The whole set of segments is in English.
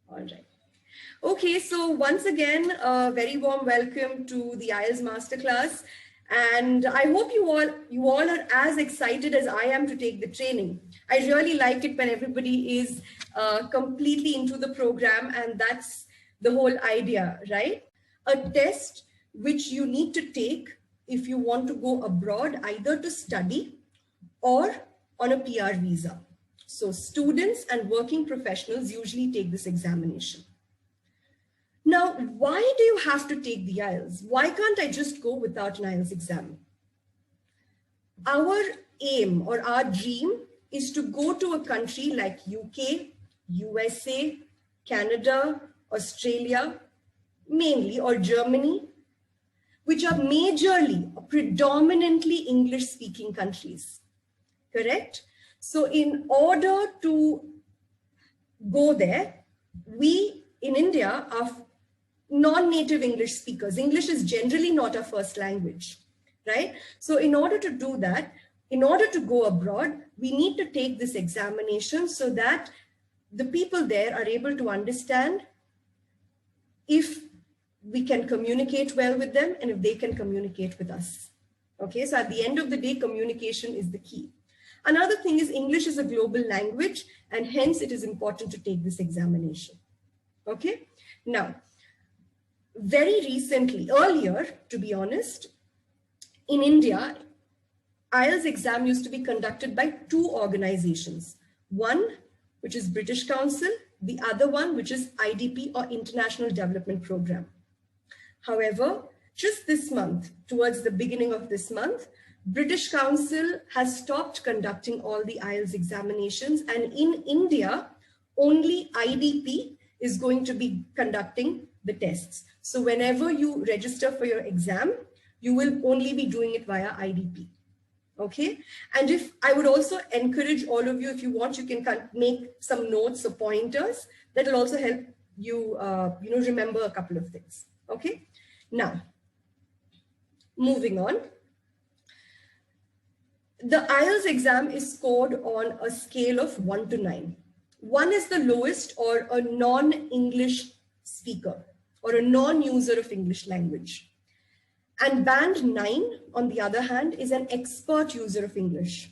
All right. Okay, so once again, a very warm welcome to the IELTS Masterclass. And I hope you all are as excited as I am to take the training. I really like it when everybody is completely into the program, and that's the whole idea, right? A test which you need to take if you want to go abroad, either to study or on a PR visa. So students and working professionals usually take this examination. Now, why do you have to take the IELTS? Why can't I just go without an IELTS exam? Our aim or our dream is to go to a country like UK, USA, Canada, Australia, mainly, or Germany, which are majorly, predominantly English-speaking countries, correct? So in order to go there, we in India are non-native English speakers. English is generally not our first language, right? So in order to do that, in order to go abroad, we need to take this examination so that the people there are able to understand if we can communicate well with them and if they can communicate with us. Okay, so at the end of the day, communication is the key. Another thing is English is a global language, and hence it is important to take this examination. Okay, now, very recently, earlier, to be honest, in India, IELTS exam used to be conducted by two organizations. One, which is British Council, the other one, which is IDP or International Development Program. However, just this month, towards the beginning of this month, British Council has stopped conducting all the IELTS examinations, and in India, only IDP is going to be conducting the tests. So whenever you register for your exam, you will only be doing it via IDP. Okay, and if I would also encourage all of you, if you want, you can make some notes or pointers that will also help you, remember a couple of things. Okay, now moving on. The IELTS exam is scored on a scale of 1 to 9. 1 is the lowest, or a non-English speaker or a non-user of English language. And band 9, on the other hand, is an expert user of English.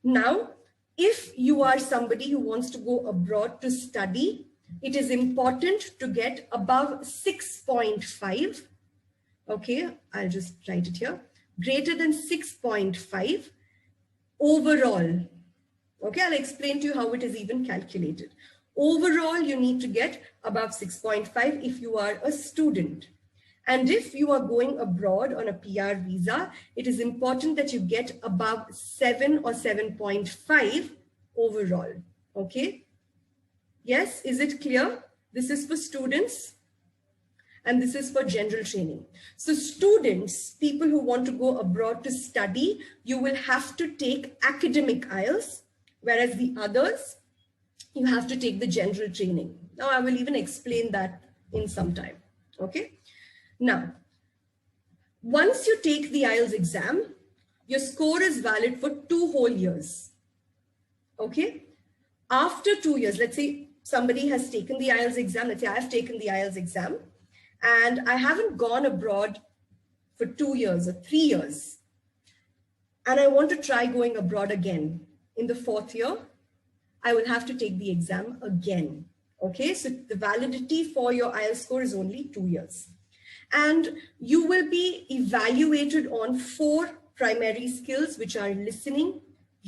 Now, if you are somebody who wants to go abroad to study, it is important to get above 6.5. Okay, I'll just write it here. Greater than 6.5 overall. Okay, I'll explain to you how it is even calculated. Overall, you need to get above 6.5 if you are a student. And if you are going abroad on a PR visa, it is important that you get above 7 or 7.5 overall. Okay? Yes, is it clear? This is for students and this is for general training. So students, people who want to go abroad to study, you will have to take academic IELTS, whereas the others, you have to take the general training. Now, I will even explain that in some time. Okay? Now, once you take the IELTS exam, your score is valid for 2 whole years. Okay? After 2 years, let's say somebody has taken the IELTS exam, let's say I have taken the IELTS exam, and I haven't gone abroad for 2 years or 3 years, and I want to try going abroad again. In the 4th year, I will have to take the exam again. Okay, so the validity for your IELTS score is only 2 years. And you will be evaluated on 4 primary skills, which are listening,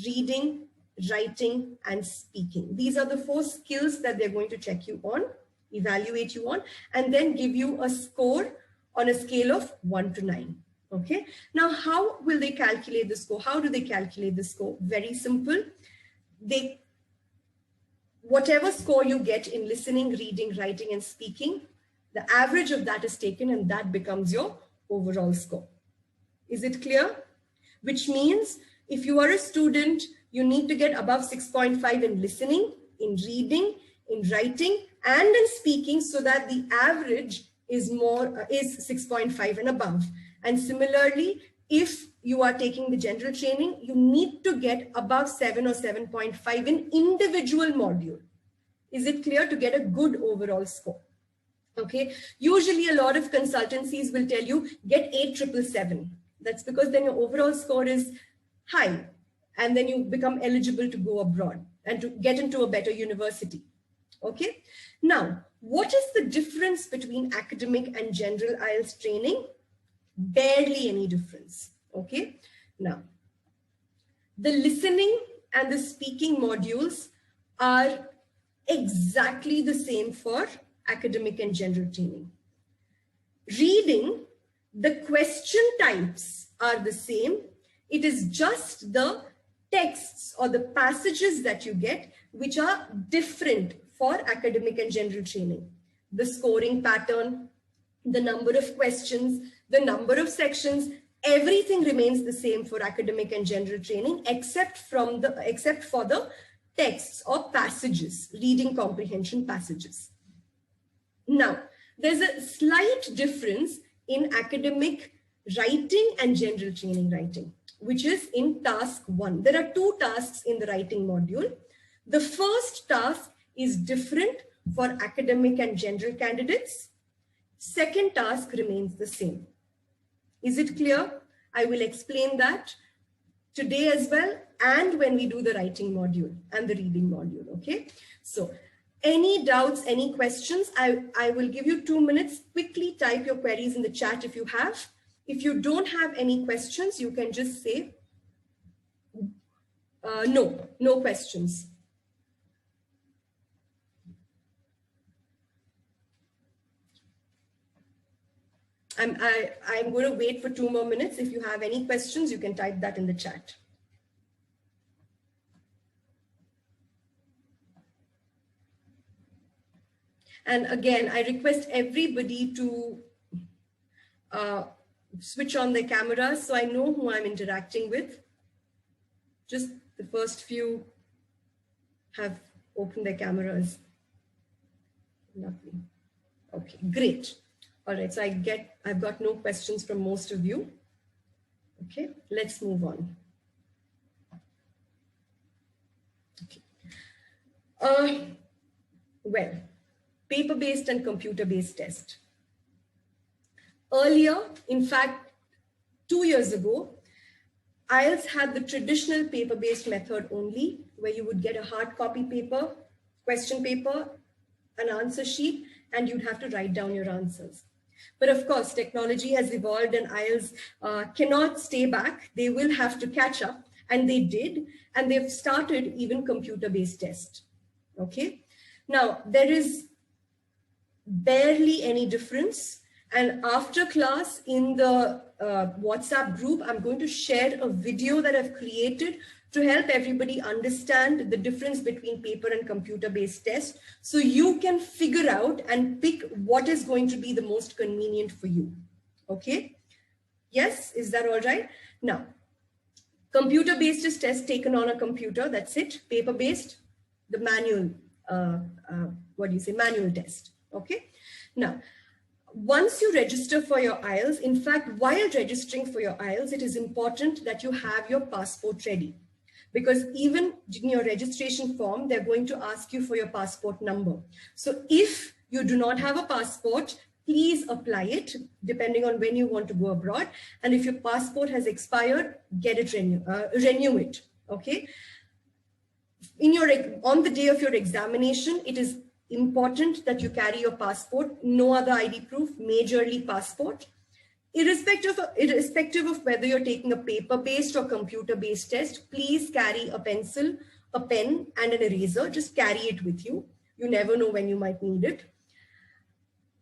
reading, writing, and speaking. These are the 4 skills that they're going to check you on, evaluate you on, and then give you a score on a scale of 1 to 9. Okay. Now, how will they calculate the score? How do they calculate the score? Very simple. Whatever score you get in listening, reading, writing, and speaking, the average of that is taken and that becomes your overall score. Is it clear? Which means if you are a student, you need to get above 6.5 in listening, in reading, in writing, and in speaking, so that the average is 6.5 and above. And similarly, if you are taking the general training, you need to get above 7 or 7.5 in individual module. Is it clear? To get a good overall score. Okay, usually a lot of consultancies will tell you get 8,777. That's because then your overall score is high and then you become eligible to go abroad and to get into a better university. Okay, now what is the difference between academic and general IELTS training? Barely any difference. Okay, now the listening and the speaking modules are exactly the same for academic and general training. Reading, the question types are the same. It is just the texts or the passages that you get which are different for academic and general training. The scoring pattern, the number of questions, the number of sections, everything remains the same for academic and general training except for the texts or passages, reading comprehension passages. Now, there's a slight difference in academic writing and general training writing, which is in task 1. There are 2 tasks in the writing module. The first task is different for academic and general candidates. Second task remains the same. Is it clear? I will explain that today as well and when we do the writing module and the reading module. Okay, so any doubts, any questions, I will give you 2 minutes. Quickly type your queries in the chat if you have. If you don't have any questions, you can just say no questions. I'm going to wait for 2 more minutes. If you have any questions, you can type that in the chat. And again, I request everybody to switch on their cameras so I know who I'm interacting with. Just the first few have opened their cameras. Lovely. Okay, great. All right, so I've got no questions from most of you. Okay, let's move on. Okay. Well, paper-based and computer-based test. Earlier, in fact, 2 years ago, IELTS had the traditional paper-based method only, where you would get a hard copy paper, question paper, an answer sheet, and you'd have to write down your answers. But of course, technology has evolved and IELTS cannot stay back. They will have to catch up, and they did, and they've started even computer-based test. Okay, now there is barely any difference. And after class in the WhatsApp group, I'm going to share a video that I've created to help everybody understand the difference between paper and computer-based test, so you can figure out and pick what is going to be the most convenient for you. Okay? Yes, is that all right? Now, computer-based is test taken on a computer, that's it. Paper-based, the manual, manual test. Okay? Now, once you register for your IELTS, in fact, while registering for your IELTS, it is important that you have your passport ready. Because even in your registration form, they're going to ask you for your passport number. So if you do not have a passport, please apply it depending on when you want to go abroad. And if your passport has expired, get it renew it. Okay. On the day of your examination, it is important that you carry your passport, no other ID proof, majorly passport. Irrespective of whether you're taking a paper-based or computer-based test, please carry a pencil, a pen, and an eraser. Just carry it with you. You never know when you might need it.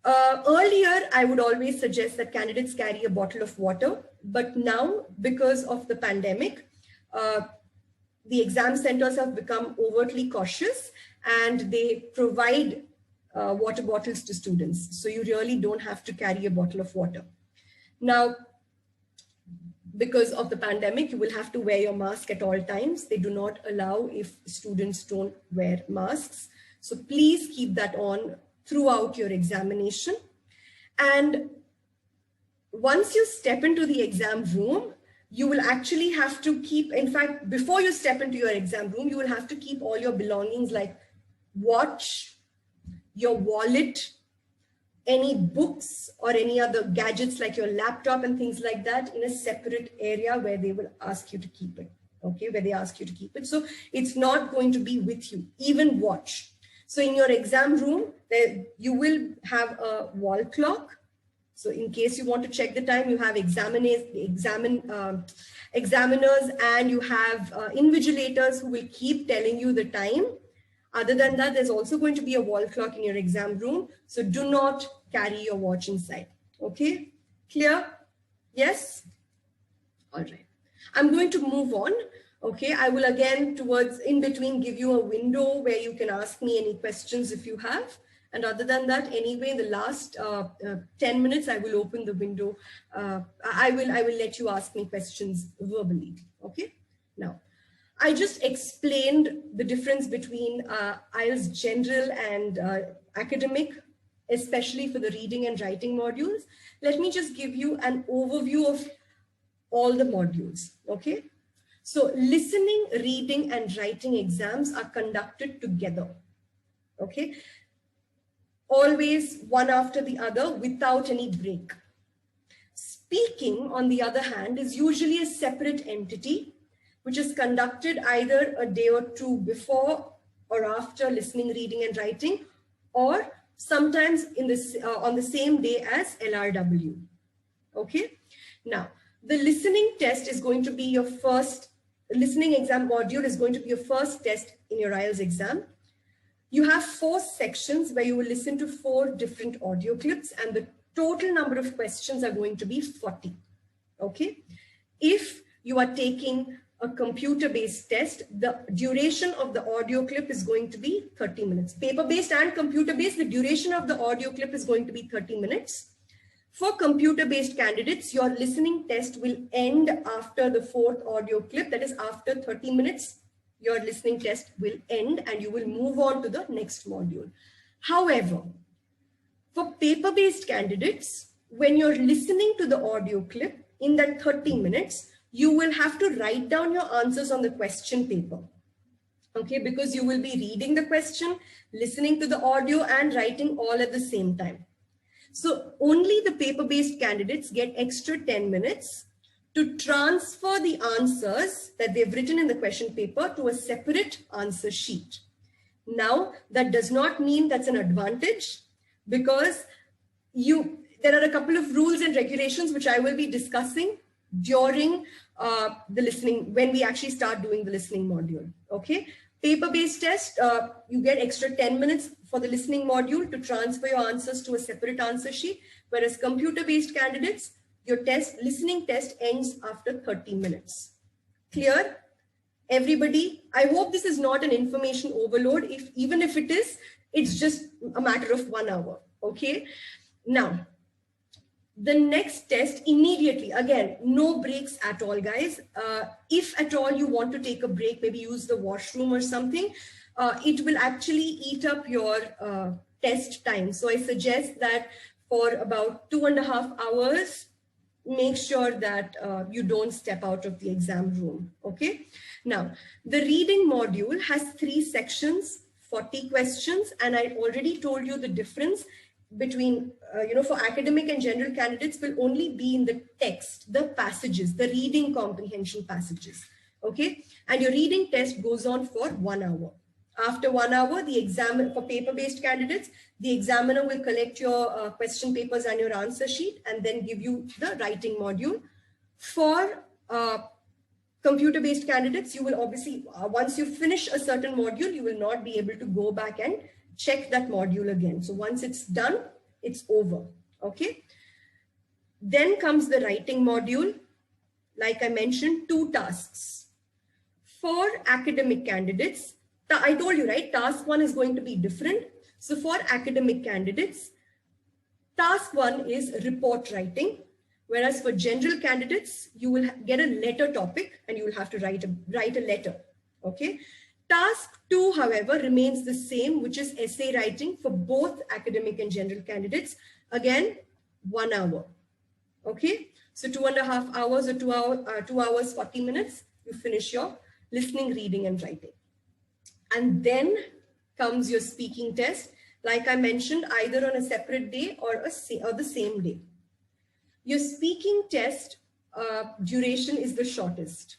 Earlier, I would always suggest that candidates carry a bottle of water. But now, because of the pandemic, the exam centers have become overtly cautious and they provide water bottles to students. So you really don't have to carry a bottle of water. Now, because of the pandemic, you will have to wear your mask at all times. They do not allow if students don't wear masks. So please keep that on throughout your examination. And once you step into the exam room, you will actually have to keep, in fact, before you step into your exam room, you will have to keep all your belongings like watch, your wallet, any books or any other gadgets like your laptop and things like that in a separate area where they will ask you to keep it. Okay, where they ask you to keep it. So it's not going to be with you, even watch. So in your exam room, there you will have a wall clock. So in case you want to check the time, you have examiners and you have invigilators who will keep telling you the time. Other than that, there's also going to be a wall clock in your exam room. So do not carry your watch inside. Okay, clear? Yes? All right. I'm going to move on. Okay, I will again towards in between give you a window where you can ask me any questions if you have. And other than that, anyway, in the last 10 minutes, I will open the window. I will let you ask me questions verbally. Okay. Now, I just explained the difference between IELTS general and academic, especially for the reading and writing modules. Let me just give you an overview of all the modules. Okay. So listening, reading, and writing exams are conducted together. Okay. Always one after the other without any break. Speaking, on the other hand, is usually a separate entity, which is conducted either a day or two before or after listening, reading, and writing, or sometimes in this on the same day as LRW. Okay. Now, the listening test is going to be your first listening exam module is going to be your first test in your IELTS exam. You have 4 sections where you will listen to 4 different audio clips, and the total number of questions are going to be 40. Okay. If you are taking a computer-based test, the duration of the audio clip is going to be 30 minutes. Paper-based and computer-based, the duration of the audio clip is going to be 30 minutes. For computer-based candidates, your listening test will end after the 4th audio clip. That is, after 30 minutes, your listening test will end and you will move on to the next module. However, for paper-based candidates, when you're listening to the audio clip in that 30 minutes, you will have to write down your answers on the question paper. Okay, because you will be reading the question, listening to the audio, and writing all at the same time. So only the paper-based candidates get extra 10 minutes to transfer the answers that they've written in the question paper to a separate answer sheet. Now, that does not mean that's an advantage, because there are a couple of rules and regulations which I will be discussing during the listening, when we actually start doing the listening module. Okay. Paper-based test, you get extra 10 minutes for the listening module to transfer your answers to a separate answer sheet, whereas computer-based candidates, your listening test ends after 30 minutes. Clear? Everybody? I hope this is not an information overload. Even if it is, it's just a matter of 1 hour. Okay. Now, the next test immediately, again, no breaks at all, guys. If at all you want to take a break, maybe use the washroom or something, it will actually eat up your test time. So I suggest that for about 2.5 hours, make sure that you don't step out of the exam room. Okay. Now, the reading module has 3 sections, 40 questions, and I already told you the difference between, for academic and general candidates will only be in the text, the passages, the reading comprehension passages. Okay. And your reading test goes on for 1 hour. After 1 hour, for paper-based candidates, the examiner will collect your question papers and your answer sheet and then give you the writing module. For computer-based candidates, you will obviously, once you finish a certain module, you will not be able to go back and check that module again. So once it's done, it's over. Okay. Then comes the writing module. Like I mentioned, 2 tasks. For academic candidates, I told you, right? Task 1 is going to be different. So for academic candidates, task 1 is report writing. Whereas for general candidates, you will get a letter topic and you will have to write a letter. Okay. Task 2, however, remains the same, which is essay writing for both academic and general candidates. Again, 1 hour. Okay. So 2.5 hours or 2 hours, 40 minutes, you finish your listening, reading, and writing. And then comes your speaking test. Like I mentioned, either on a separate day or the same day. Your speaking test duration is the shortest,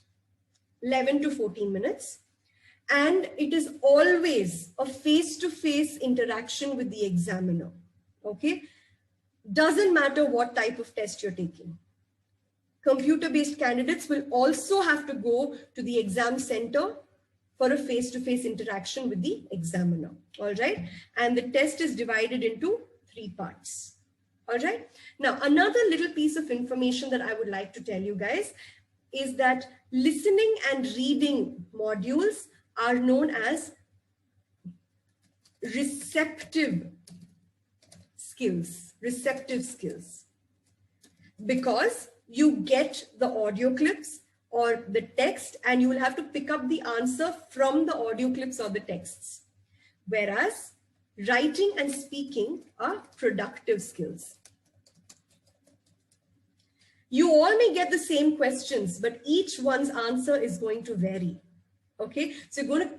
11 to 14 minutes. And it is always a face-to-face interaction with the examiner, okay? Doesn't matter what type of test you're taking. Computer-based candidates will also have to go to the exam center for a face-to-face interaction with the examiner, all right? And the test is divided into 3 parts, all right? Now, another little piece of information that I would like to tell you guys is that listening and reading modules are known as receptive skills, because you get the audio clips or the text and you will have to pick up the answer from the audio clips or the texts. Whereas writing and speaking are productive skills. You all may get the same questions, but each one's answer is going to vary. Okay, so you're going to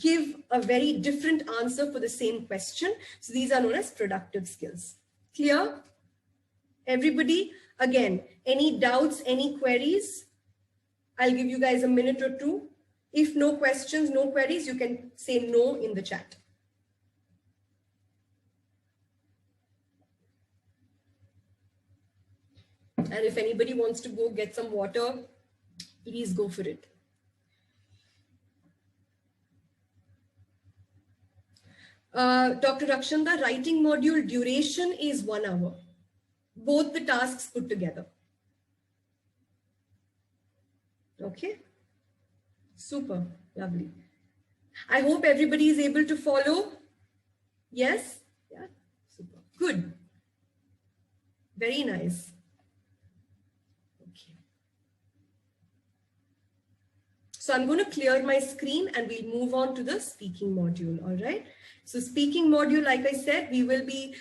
give a very different answer for the same question. So these are known as productive skills. Clear? Everybody? Again, any doubts, any queries? I'll give you guys a minute or two. If no questions, no queries, you can say no in the chat. And if anybody wants to go get some water, please go for it. Dr. Rakshanda, writing module duration is 1 hour. Both the tasks put together. Okay. Super. Lovely. I hope everybody is able to follow. Yes? Yeah. Super. Good. Very nice. Okay. So I'm going to clear my screen and we'll move on to the speaking module. All right. So speaking module, like I said, we will be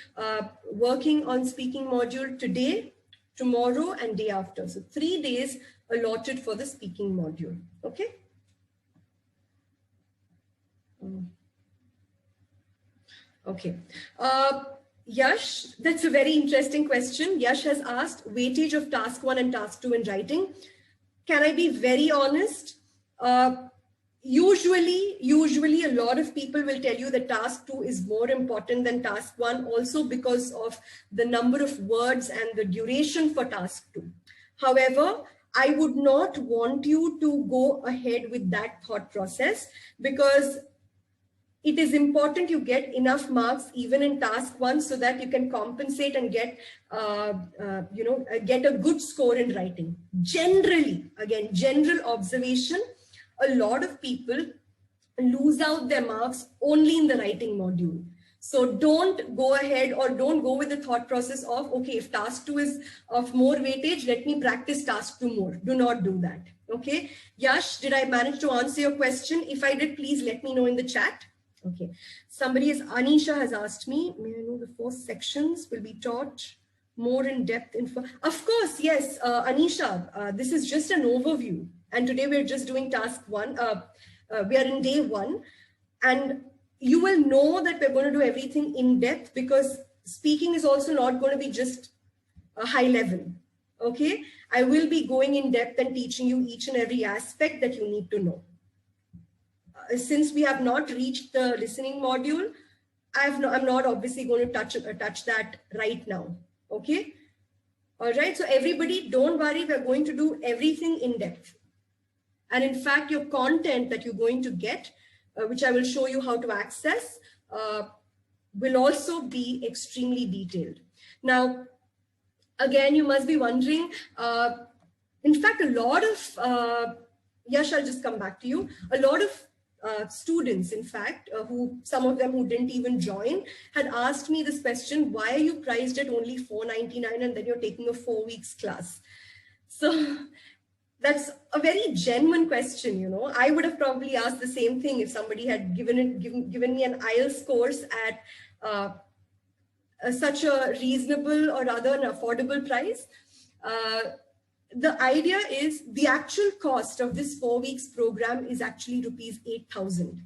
working on speaking module today, tomorrow, and day after. So 3 days allotted for the speaking module. Okay. Okay. Yash, that's a very interesting question. Yash has asked weightage of task 1 and task 2 in writing. Can I be very honest? Usually a lot of people will tell you that task 2 is more important than task 1, also because of the number of words and the duration for task 2. However, I would not want you to go ahead with that thought process, because it is important you get enough marks even in task 1 so that you can compensate and get, get a good score in writing. Generally, again, general observation, a lot of people lose out their marks only in the writing module. So don't go ahead or don't go with the thought process of, okay, if task 2 is of more weightage, let me practice task 2 more. Do not do that. Okay. Yash, did I manage to answer your question? If I did, please let me know in the chat. Okay. Anisha has asked me, may I know the 4 sections will be taught more in depth info? Of course, yes, Anisha, this is just an overview. And today we're just doing task 1. We are in day 1. And you will know that we're going to do everything in depth, because speaking is also not going to be just a high level. Okay. I will be going in depth and teaching you each and every aspect that you need to know. Since we have not reached the listening module, I'm not obviously going to touch that right now. Okay. All right. So everybody, don't worry. We're going to do everything in depth. And in fact, your content that you're going to get, which I will show you how to access, will also be extremely detailed. Now, again, you must be wondering, in fact, a lot of, Yash, I'll just come back to you. A lot of students, in fact, some of them who didn't even join, had asked me this question: why are you priced at only $4.99 and then you're taking a 4 weeks class? So that's a very genuine question, you know. I would have probably asked the same thing if somebody had given me an IELTS course at such a reasonable or rather an affordable price. The idea is the actual cost of this 4 weeks program is actually rupees 8,000,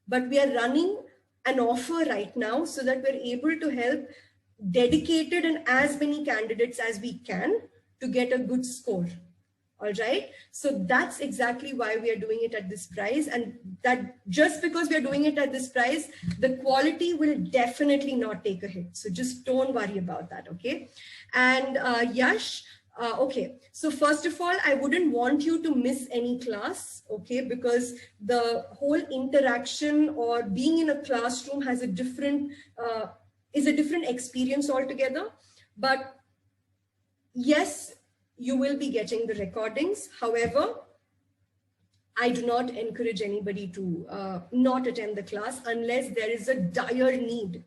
but we are running an offer right now so that we're able to help dedicated and as many candidates as we can to get a good score. All right. So that's exactly why we are doing it at this price. And that just because we are doing it at this price, the quality will definitely not take a hit. So just don't worry about that. Okay. And Yash, okay. So first of all, I wouldn't want you to miss any class. Okay. Because the whole interaction or being in a classroom has a different, is a different experience altogether. But yes, you will be getting the recordings. However, I do not encourage anybody to not attend the class unless there is a dire need.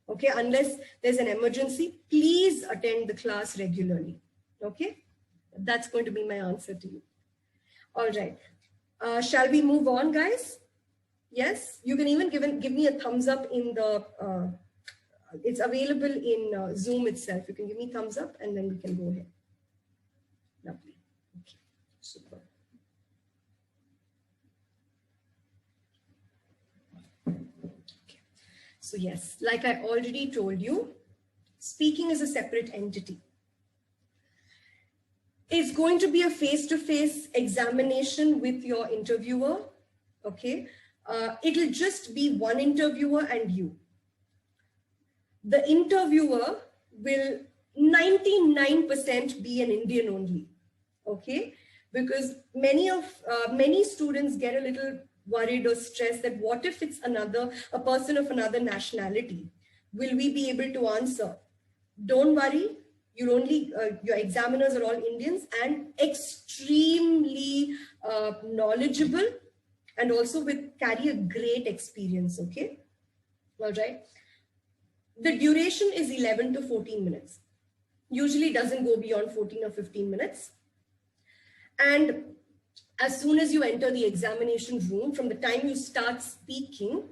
Okay, unless there's an emergency, please attend the class regularly. Okay, that's going to be my answer to you. All right, shall we move on, guys? Yes, you can even give me a thumbs up in the, it's available in Zoom itself. You can give me thumbs up and then we can go ahead. Lovely. Okay. Super. Okay. So yes, like I already told you, speaking is a separate entity. It's going to be a face-to-face examination with your interviewer. Okay. It'll just be one interviewer and you. The interviewer will 99% be an Indian only. Okay, because many students get a little worried or stressed that what if it's a person of another nationality? Will we be able to answer? Don't worry, your examiners are all Indians and extremely knowledgeable and also carry a great experience. Okay, all right. The duration is 11 to 14 minutes. Usually doesn't go beyond 14 or 15 minutes. And as soon as you enter the examination room, from the time you start speaking,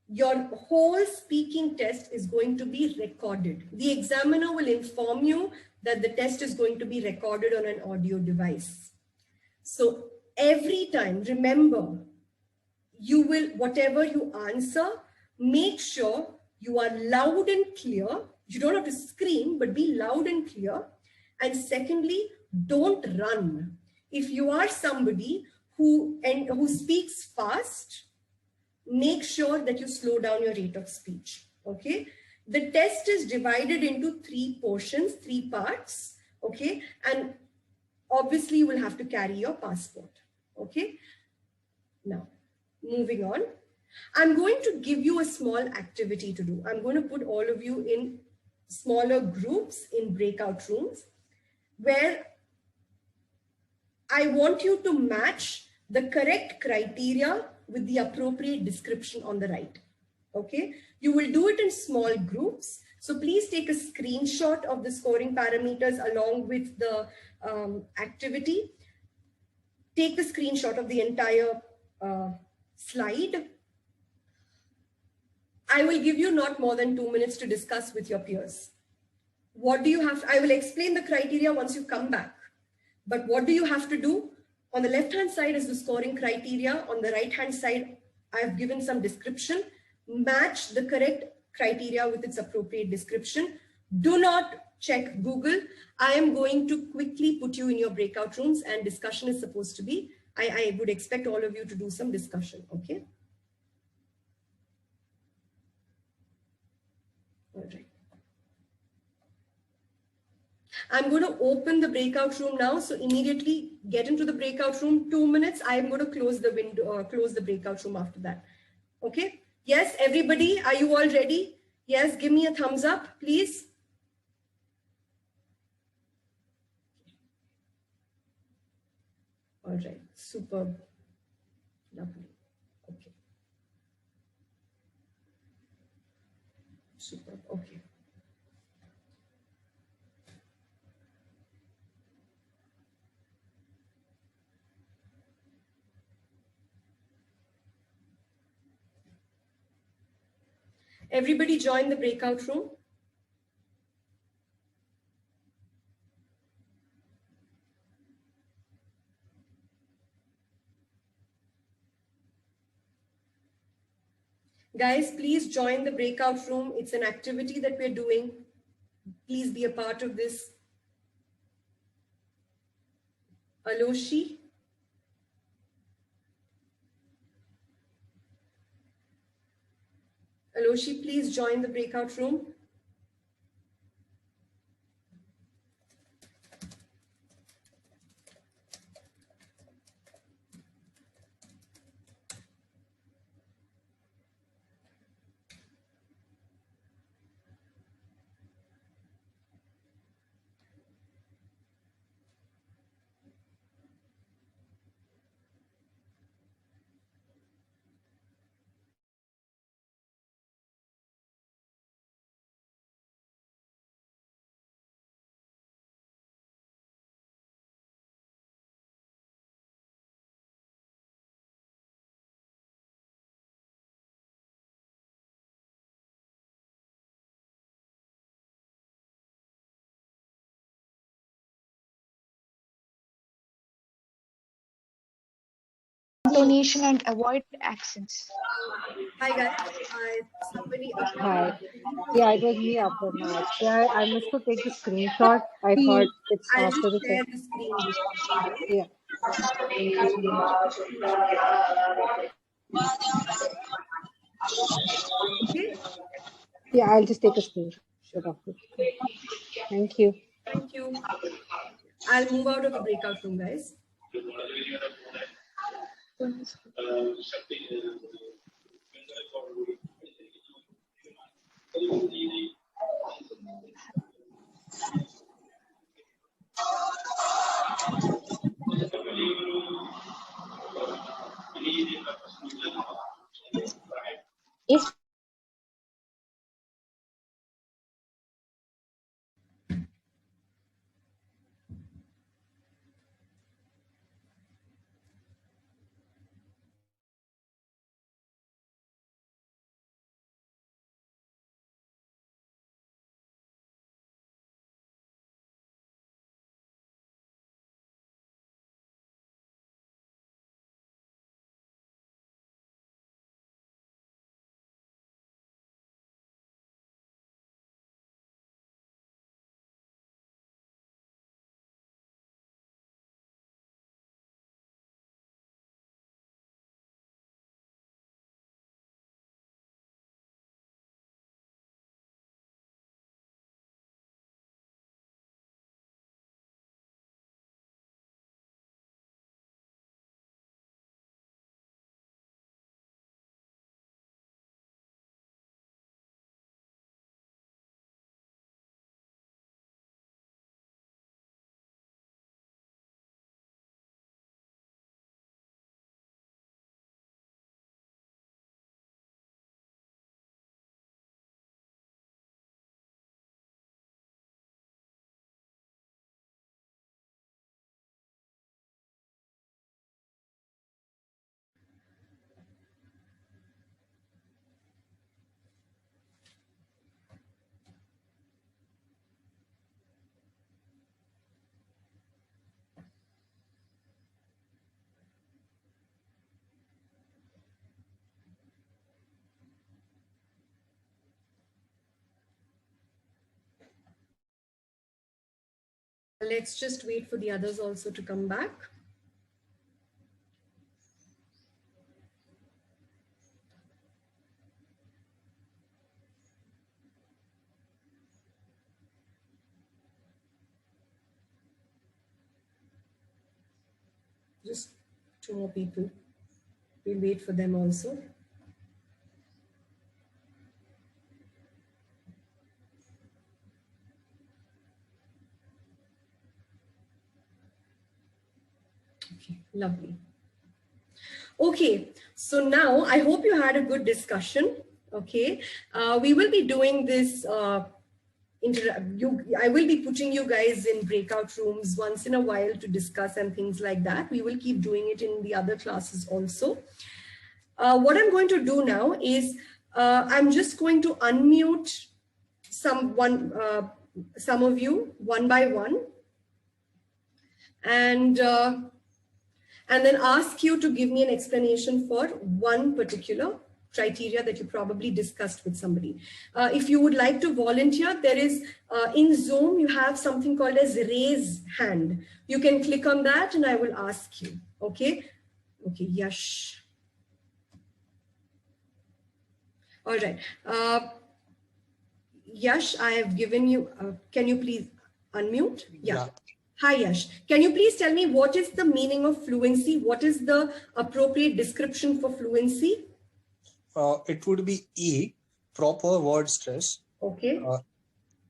your whole speaking test is going to be recorded. The examiner will inform you that the test is going to be recorded on an audio device. So every time, remember, whatever you answer, make sure you are loud and clear. You don't have to scream, but be loud and clear. And secondly, don't run. If you are somebody who speaks fast, make sure that you slow down your rate of speech. Okay. The test is divided into 3 portions, 3 parts. Okay. And obviously you will have to carry your passport. Okay. Now, moving on. I'm going to give you a small activity to do. I'm going to put all of you in smaller groups in breakout rooms where I want you to match the correct criteria with the appropriate description on the right. Okay, you will do it in small groups. So please take a screenshot of the scoring parameters along with the activity. Take a screenshot of the entire slide. I will give you not more than 2 minutes to discuss with your peers. What do you have? I will explain the criteria once you come back. But what do you have to do? On the left-hand side is the scoring criteria. On the right-hand side, I've given some description. Match the correct criteria with its appropriate description. Do not check Google. I am going to quickly put you in your breakout rooms and discussion is supposed to be, I would expect all of you to do some discussion, okay? All right. I'm going to open the breakout room now. So immediately get into the breakout room, 2 minutes. I'm going to close the window, close the breakout room after that. Okay. Yes, everybody, are you all ready? Yes, give me a thumbs up, please. All right, superb. Lovely. Okay. Superb. Okay. Everybody join the breakout room. Guys, please join the breakout room. It's an activity that we're doing. Please be a part of this. Aloshi. Aloshi, please join the breakout room. Intonation and avoid accents. Hi guys, somebody. Hi. Yeah, it was me, Aparna. Actually, I missed to take the screenshot. I thought it's I'll after just the share the screen with you guys. yeah. Thank you so much. Okay. Yeah, I'll just take a screenshot of it. Thank you. Thank you. I'll move out of the breakout room, guys. Yes. Let's just wait for the others also to come back. Just two more people. We'll wait for them also. Okay, lovely. Okay, so now I hope you had a good discussion. Okay, we will be doing this. I will be putting you guys in breakout rooms once in a while to discuss and things like that. We will keep doing it in the other classes also. What I'm going to do now is I'm just going to unmute some of you one by one, and then ask you to give me an explanation for one particular criteria that you probably discussed with somebody. If you would like to volunteer, there is in Zoom, you have something called as raise hand. You can click on that and I will ask you. Okay. Okay. Yash. All right. Yash, I have given you, can you please unmute? Yeah. Hi, Yash. Can you please tell me what is the meaning of fluency? What is the appropriate description for fluency? It would be E, proper word stress. Okay.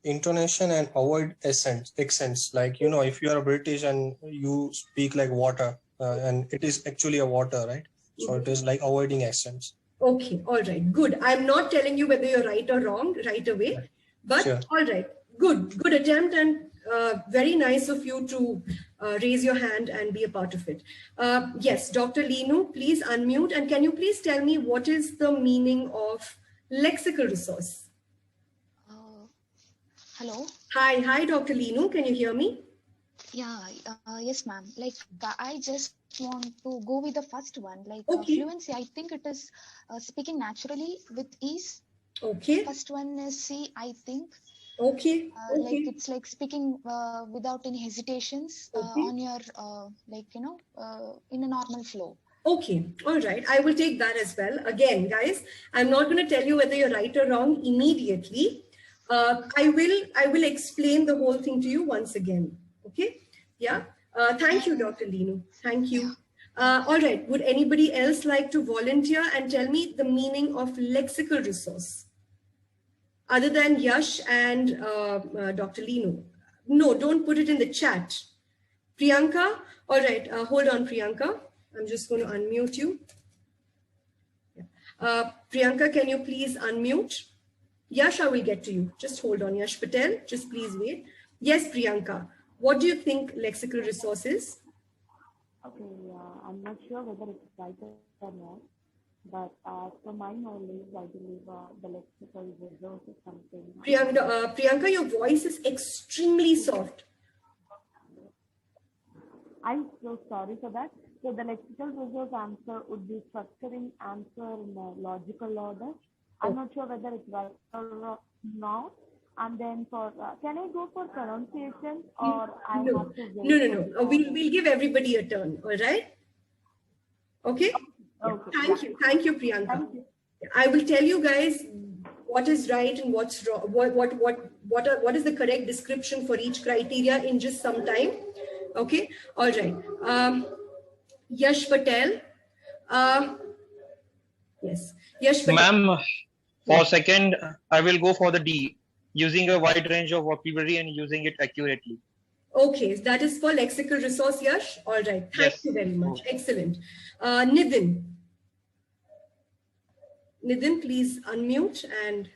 Intonation and avoid accents. Like, you know, if you are British and you speak like water, and it is actually a water, right? So it is like avoiding accents. Okay, all right, good. I'm not telling you whether you're right or wrong right away, but sure. All right, good attempt, and very nice of you to raise your hand and be a part of it. Yes, Dr. Linu, please unmute, and can you please tell me what is the meaning of lexical resource? Hello. Hi, Dr. Linu, can you hear me? Yeah, yes, ma'am. Like, I just want to go with the first one. Like, fluency, I think it is speaking naturally with ease. Okay. First one is C, I think. Okay. Like, it's like speaking without any hesitations on your, like, you know, in a normal flow. Okay, all right. I will take that as well. Again, guys, I'm not going to tell you whether you're right or wrong immediately. I will explain the whole thing to you once again. Okay. Yeah. Thank you, Dr. Linu. Thank you. All right. Would anybody else like to volunteer and tell me the meaning of lexical resource? Other than Yash and Dr. Linu. No, don't put it in the chat. Priyanka. All right. Hold on, Priyanka. I'm just going to unmute you. Priyanka, can you please unmute? Yash, I will get to you. Just hold on, Yash Patel. Just please wait. Yes, Priyanka. What do you think lexical resource is? Okay, I'm not sure whether it's right or not, but from my knowledge, I believe the lexical resource is something. Priyanka, your voice is extremely soft. I'm so sorry for that. So the lexical resource answer would be structuring answer in a logical order. I'm not sure whether it's right or not. And then for, can I go for pronunciation or I have to wait? No. We'll give everybody a turn. All right. Okay. Okay. Thank you, Priyanka. Thank you. I will tell you guys what is right and what's wrong. What is the correct description for each criteria in just some time. Okay. All right. Yash Patel. Yes. Yash Patel. Ma'am, for second, I will go for the D, using a wide range of vocabulary and using it accurately. Okay, that is for lexical resource, Yash. All right. Thank you very much. Excellent. Nidhin. Nidhin, please unmute and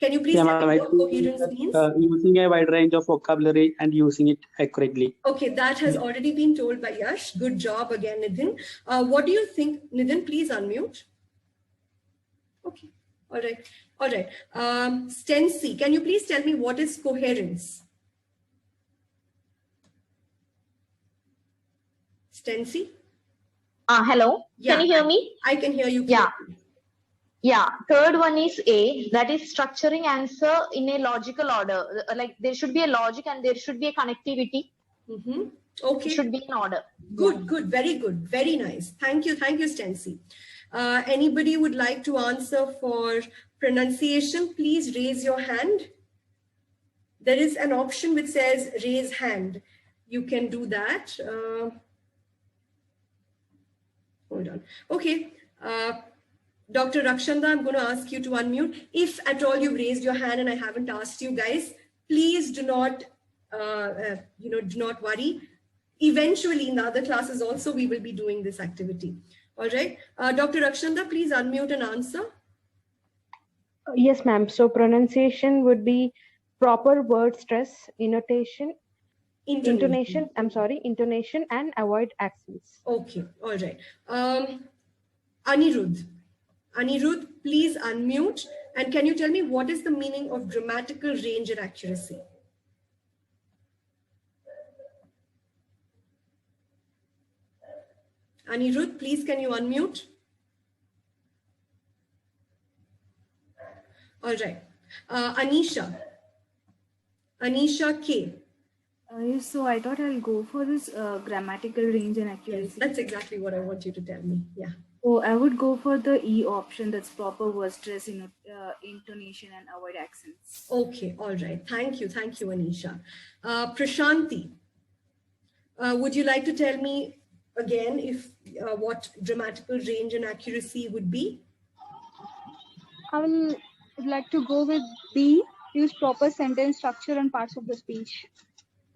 can you please tell me what coherence means? Using a wide range of vocabulary and using it accurately. Okay, that has already been told by Yash. Good job again, Nidhin. What do you think? Nidhin, please unmute. Okay, all right. Stency, can you please tell me what is coherence? Stency? Hello, yeah, can you hear me? I can hear you clearly. Yeah, third one is A, that is structuring answer in a logical order. Like there should be a logic and there should be a connectivity. Okay. It should be in order. Good, very good, very nice. Thank you, Stency. Anybody would like to answer for pronunciation? Please raise your hand. There is an option which says raise hand. You can do that. Hold on. Okay. Dr. Rakshanda, I'm going to ask you to unmute. If at all you've raised your hand and I haven't asked you guys, please do not, do not worry. Eventually in the other classes also, we will be doing this activity. All right. Dr. Rakshanda, please unmute and answer. Yes, ma'am. So pronunciation would be proper word stress, intonation, and avoid accents. Okay. All right. Anirudh, please unmute. And can you tell me what is the meaning of grammatical range and accuracy? Anirudh, please can you unmute? All right. Anisha. Anisha K. Yes, so I thought I'll go for this grammatical range and accuracy. Yes, that's exactly what I want you to tell me. Yeah. So I would go for the E option, that's proper word stress, intonation and avoid accents. Okay, all right. Thank you, Anisha. Prashanti, would you like to tell me again if what grammatical range and accuracy would be? I would like to go with B, use proper sentence structure and parts of the speech.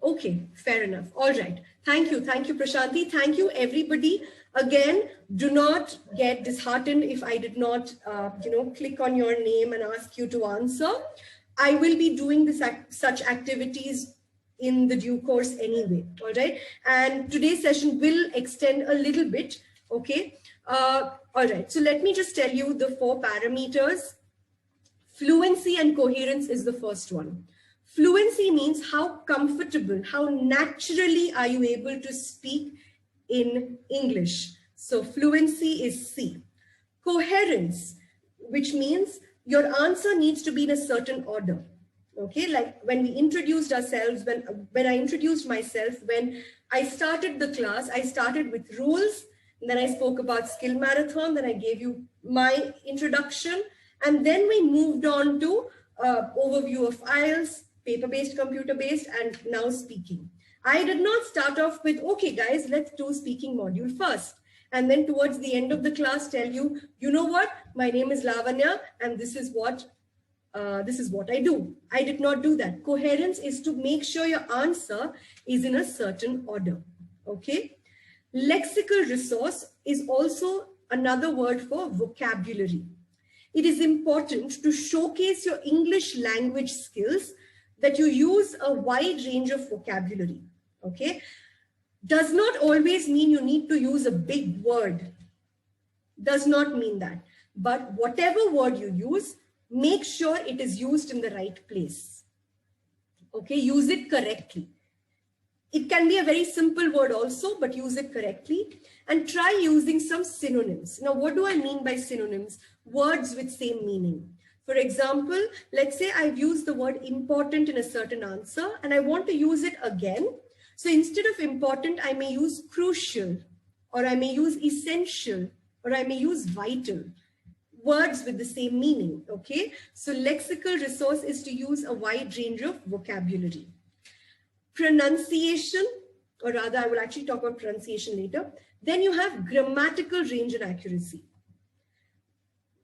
Okay, fair enough. All right. Thank you, Prashanti. Thank you, everybody. Again, do not get disheartened if I did not, click on your name and ask you to answer. I will be doing such activities in the due course anyway. All right. And today's session will extend a little bit. Okay. All right. So let me just tell you the 4 parameters. Fluency and coherence is the first one. Fluency means how comfortable, how naturally are you able to speak in English. So fluency is C. Coherence, which means your answer needs to be in a certain order. Okay, like when we introduced ourselves, when I introduced myself, when I started the class, I started with rules, and then I spoke about skill marathon, then I gave you my introduction, and then we moved on to overview of IELTS, paper-based, computer-based, and now speaking. I did not start off with, okay, guys, let's do speaking module first. And then towards the end of the class, tell you, you know what, my name is Lavanya, and this is what I do. I did not do that. Coherence is to make sure your answer is in a certain order. Okay. Lexical resource is also another word for vocabulary. It is important to showcase your English language skills that you use a wide range of vocabulary. Okay. Does not always mean you need to use a big word. Does not mean that. But whatever word you use, make sure it is used in the right place. Okay, use it correctly. It can be a very simple word also, but use it correctly and try using some synonyms. Now, what do I mean by synonyms? Words with same meaning. For example, let's say I've used the word important in a certain answer and I want to use it again. So instead of important, I may use crucial, or I may use essential, or I may use vital. Words with the same meaning, okay? So lexical resource is to use a wide range of vocabulary. Pronunciation, or rather I will actually talk about pronunciation later. Then you have grammatical range and accuracy.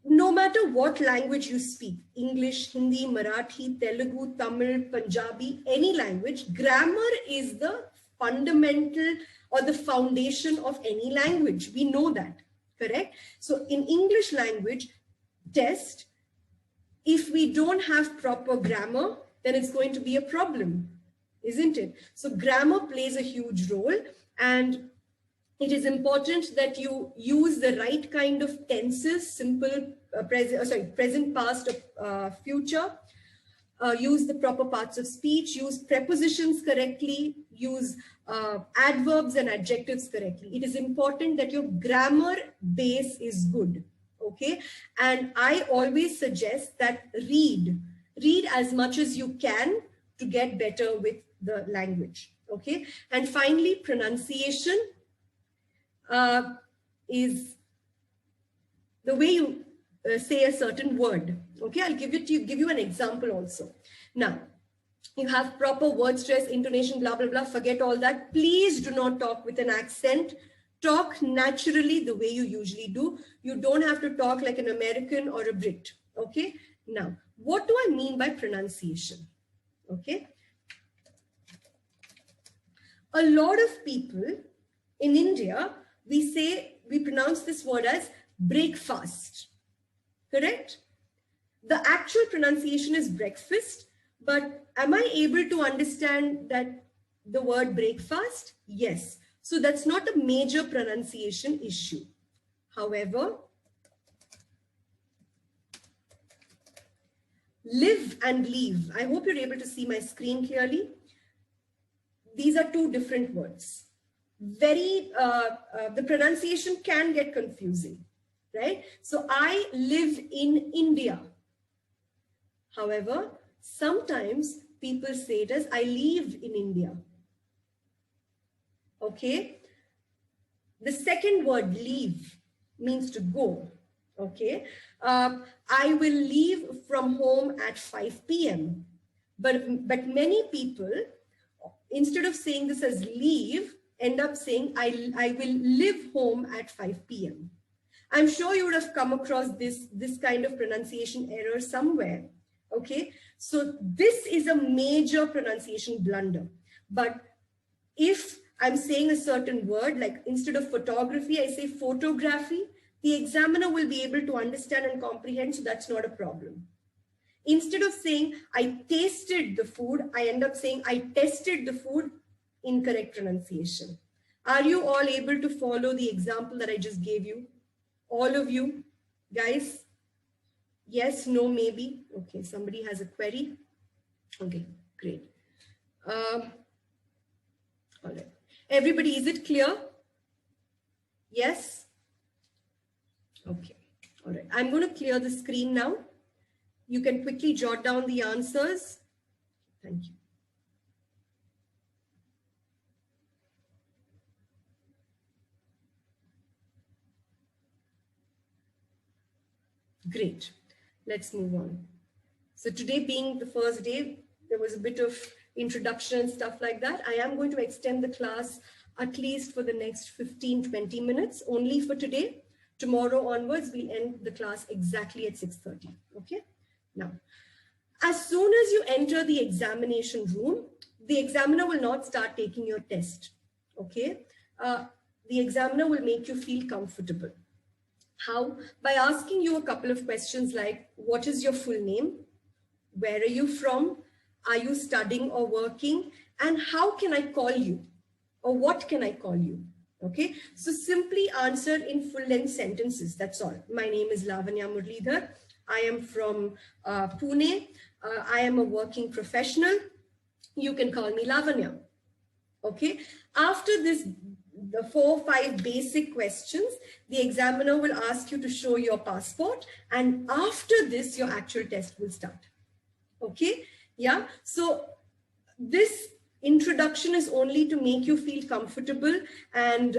No matter what language you speak, English, Hindi, Marathi, Telugu, Tamil, Punjabi, any language, grammar is the fundamental or the foundation of any language. We know that. Correct? So in English language test, if we don't have proper grammar, then it's going to be a problem, isn't it? So grammar plays a huge role, and it is important that you use the right kind of tenses, simple, present, past, future. Use the proper parts of speech, use prepositions correctly, use adverbs and adjectives correctly. It is important that your grammar base is good, okay? And I always suggest that read as much as you can to get better with the language, okay? And finally, pronunciation is the way you say a certain word. Okay, I'll give you an example also. Now, you have proper word stress, intonation, blah, blah, blah. Forget all that. Please do not talk with an accent. Talk naturally the way you usually do. You don't have to talk like an American or a Brit. Okay, now, what do I mean by pronunciation? Okay. A lot of people in India, we pronounce this word as breakfast. Correct? The actual pronunciation is breakfast, but am I able to understand that the word breakfast? Yes. So that's not a major pronunciation issue. However, live and leave. I hope you're able to see my screen clearly. These are two different words. The pronunciation can get confusing. Right? So I live in India. However, sometimes people say it as I live in India. Okay. The second word, leave, means to go. Okay. I will leave from home at 5 p.m. But many people, instead of saying this as leave, end up saying I will live home at 5 p.m. I'm sure you would have come across this kind of pronunciation error somewhere. Okay. So this is a major pronunciation blunder. But if I'm saying a certain word, like instead of photography, I say photography, the examiner will be able to understand and comprehend, so that's not a problem. Instead of saying I tasted the food, I end up saying I tested the food, incorrect pronunciation. Are you all able to follow the example that I just gave you? All of you, guys? Yes, no, maybe? Okay, somebody has a query. Okay, great. All right. Everybody, is it clear? Yes? Okay. All right. I'm going to clear the screen now. You can quickly jot down the answers. Thank you. Great. Let's move on. So today being the first day, there was a bit of introduction and stuff like that. I am going to extend the class at least for the next 15-20 minutes only for today. Tomorrow onwards, we'll end the class exactly at 6:30. Okay. Now, as soon as you enter the examination room, the examiner will not start taking your test. Okay. The examiner will make you feel comfortable. How? By asking you a couple of questions like, what is your full name? Where are you from? Are you studying or working? And how can I call you? Or what can I call you? Okay, so simply answer in full length sentences. That's all. My name is Lavanya Murlidhar. I am from Pune. I am a working professional. You can call me Lavanya. Okay, after this, the 4 or 5 basic questions, the examiner will ask you to show your passport. And after this, your actual test will start. Okay, yeah. So this introduction is only to make you feel comfortable and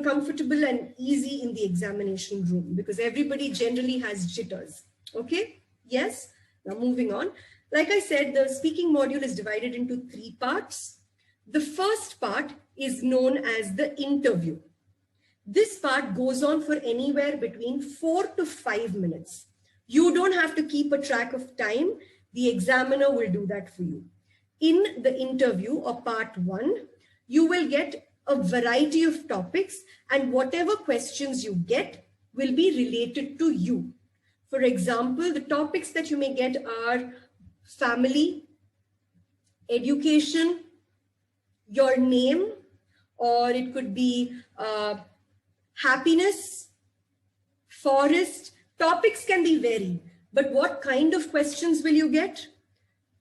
comfortable and easy in the examination room, because everybody generally has jitters. Okay, yes. Now moving on. Like I said, the speaking module is divided into 3 parts. The first part is known as the interview. This part goes on for anywhere between 4 to 5 minutes. You don't have to keep a track of time. The examiner will do that for you. In the interview or part 1, you will get a variety of topics, and whatever questions you get will be related to you. For example, the topics that you may get are family, education, your name, or it could be happiness, forest. Topics can be varied, but what kind of questions will you get?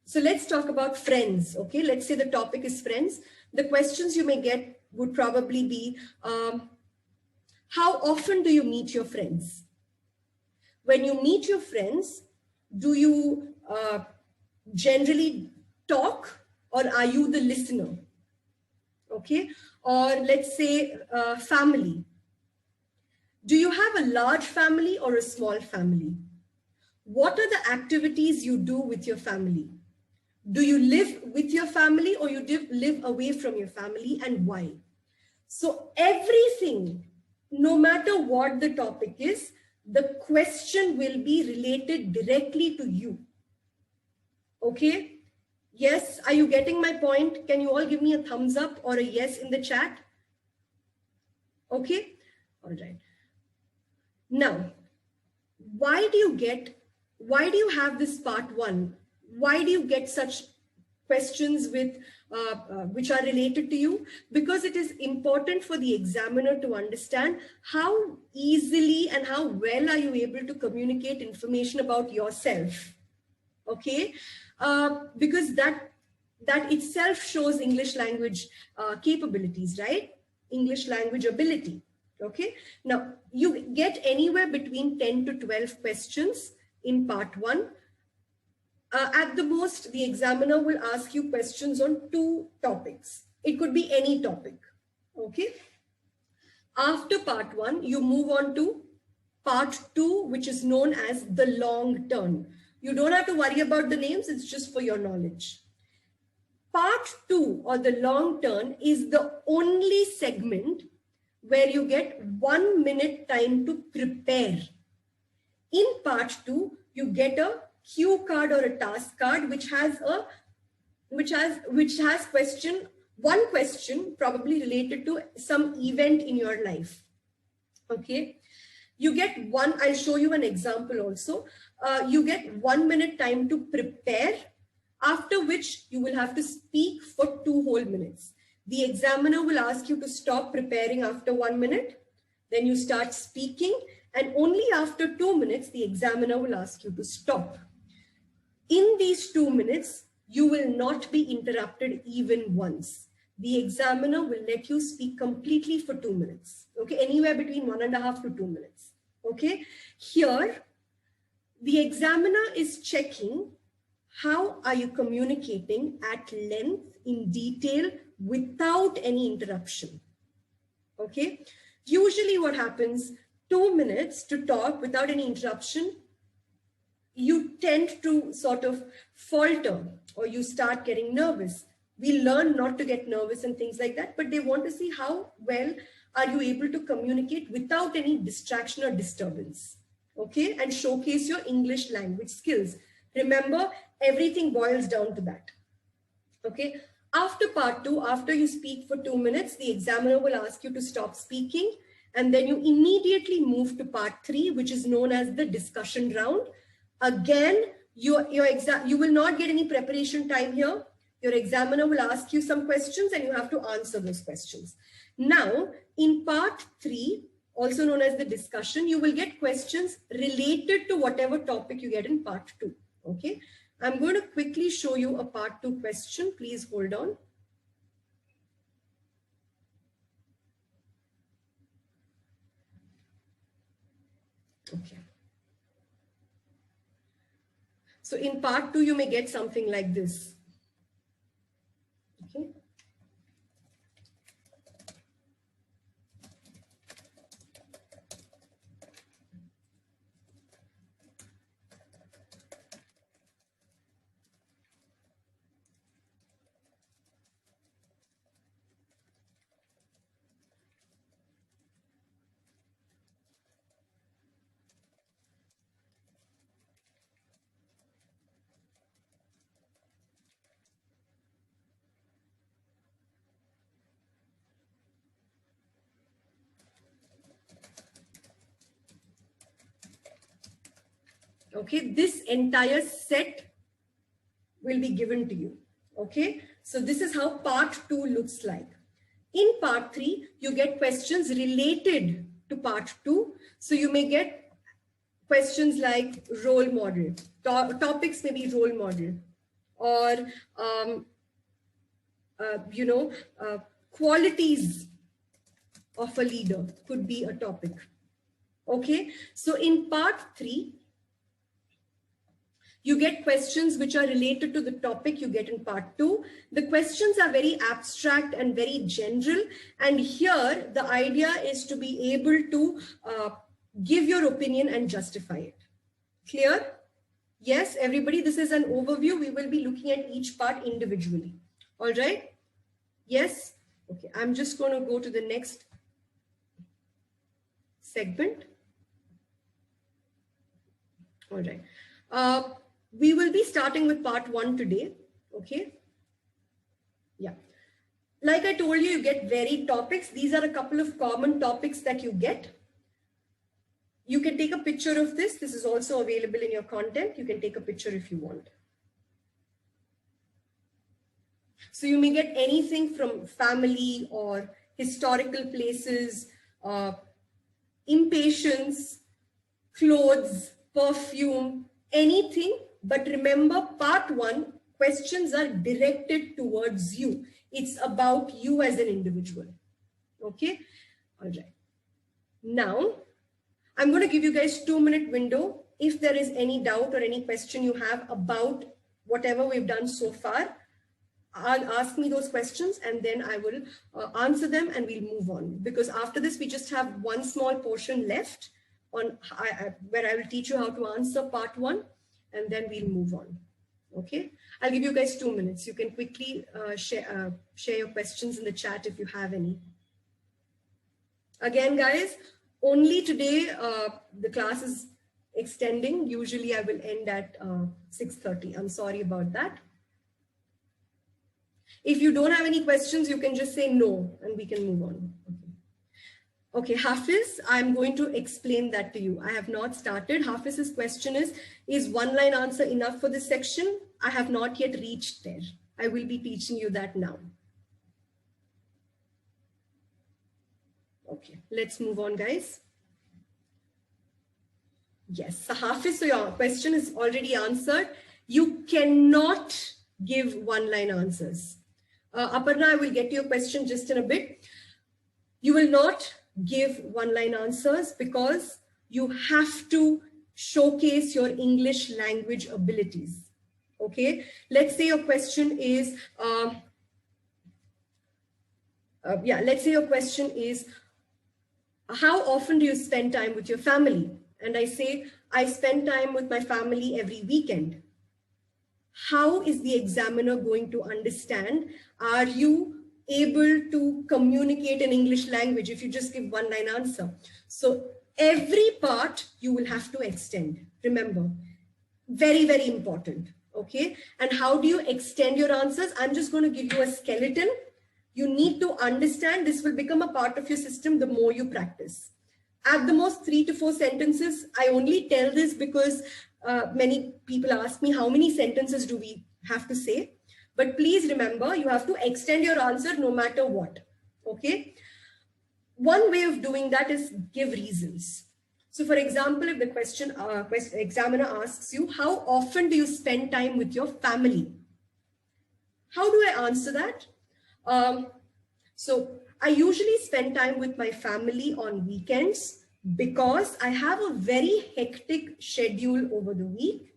So let's talk about friends. Okay, let's say the topic is friends. The questions you may get would probably be, how often do you meet your friends? When you meet your friends, do you generally talk, or are you the listener? Okay, or let's say family. Do you have a large family or a small family? What are the activities you do with your family? Do you live with your family, or you live away from your family, and why? So everything, no matter what the topic is, the question will be related directly to you. Okay? Yes, are you getting my point? Can you all give me a thumbs up or a yes in the chat? Okay? All right. Now, why do you have this part 1? Why do you get such questions with which are related to you? Because it is important for the examiner to understand how easily and how well are you able to communicate information about yourself. Okay, because that itself shows English language capabilities, right? English language ability. Okay, now you get anywhere between 10 to 12 questions in part 1. At the most, the examiner will ask you questions on 2 topics. It could be any topic. Okay. After part 1, you move on to part 2, which is known as the long turn. You don't have to worry about the names. It's just for your knowledge. Part 2 or the long turn is the only segment where you get 1 minute time to prepare. In part 2, you get a cue card or a task card which has one question probably related to some event in your life. Okay, you get one. I'll show you an example also. You get 1 minute time to prepare, after which you will have to speak for 2 whole minutes. The examiner will ask you to stop preparing after 1 minute. Then you start speaking, and only after 2 minutes, the examiner will ask you to stop. In these 2 minutes, you will not be interrupted even once. The examiner will let you speak completely for 2 minutes. Okay, anywhere between 1.5 to 2 minutes. Okay, here, the examiner is checking how are you communicating at length, in detail, without any interruption. Okay, usually what happens, 2 minutes to talk without any interruption, you tend to sort of falter or you start getting nervous. We learn not to get nervous and things like that, but they want to see how well are you able to communicate without any distraction or disturbance. Okay, and showcase your English language skills. Remember, everything boils down to that. Okay, after part 2, after you speak for 2 minutes, the examiner will ask you to stop speaking, and then you immediately move to part 3, which is known as the discussion round. Again, you will not get any preparation time here. Your examiner will ask you some questions and you have to answer those questions. Now, in part 3, also known as the discussion, you will get questions related to whatever topic you get in part 2. Okay, I'm going to quickly show you a part 2 question. Please hold on. Okay. So in part 2, you may get something like this. Okay. Okay, this entire set will be given to you. Okay, so this is how part 2 looks like. In part 3, you get questions related to part 2. So you may get questions like role model, topics may be role model, or qualities of a leader could be a topic. Okay, so in part 3, you get questions which are related to the topic you get in part 2. The questions are very abstract and very general. And here the idea is to be able to give your opinion and justify it. Clear? Yes, everybody, this is an overview. We will be looking at each part individually. All right? Yes? Okay, I'm just going to go to the next segment. All right. We will be starting with part 1 today. Okay. Yeah. Like I told you, you get varied topics. These are a couple of common topics that you get. You can take a picture of this. This is also available in your content. You can take a picture if you want. So you may get anything from family or historical places, impatience, clothes, perfume, anything. But remember, part 1, questions are directed towards you. It's about you as an individual. Okay. All right. Now, I'm going to give you guys 2-minute window if there is any doubt or any question you have about whatever we've done so far, ask me those questions and then I will answer them and we'll move on. Because after this, we just have one small portion left on where I will teach you how to answer part 1 and then we'll move on. Okay, I'll give you guys 2 minutes. You can quickly share your questions in the chat if you have any. Again, guys, only today the class is extending. Usually I will end at 6:30. I'm sorry about that. If you don't have any questions, you can just say no and we can move on. Okay, Hafiz, I'm going to explain that to you. I have not started. Hafiz's question is one-line answer enough for this section? I have not yet reached there. I will be teaching you that now. Okay, let's move on, guys. Yes, so Hafiz, so your question is already answered. You cannot give one-line answers. Aparna, I will get to your question just in a bit. You will not give one-line answers because you have to showcase your English language abilities. Okay, let's say your question is, let's say your question is, how often do you spend time with your family? And I say, I spend time with my family every weekend. How is the examiner going to understand? Are you able to communicate in English language if you just give one-line answer? So every part you will have to extend. Remember, very, very important. Okay. And how do you extend your answers? I'm just going to give you a skeleton. You need to understand this will become a part of your system the more you practice. At the most 3 to 4 sentences. I only tell this because many people ask me how many sentences do we have to say. But please remember, you have to extend your answer no matter what. Okay. One way of doing that is give reasons. So for example, if the examiner asks you, how often do you spend time with your family? How do I answer that? So I usually spend time with my family on weekends because I have a very hectic schedule over the week.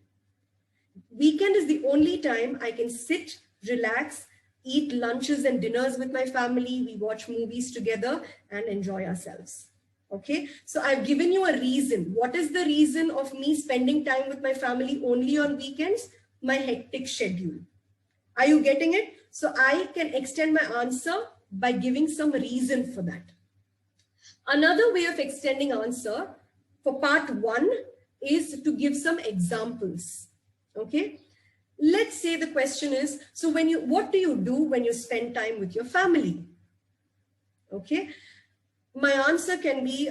Weekend is the only time I can sit, relax, eat lunches and dinners with my family. We watch movies together and enjoy ourselves. Okay, so I've given you a reason. What is the reason of me spending time with my family only on weekends? My hectic schedule. Are you getting it? So I can extend my answer by giving some reason for that. Another way of extending answer for part 1 is to give some examples. Okay, let's say the question is, so what do you do when you spend time with your family? Okay, my answer can be,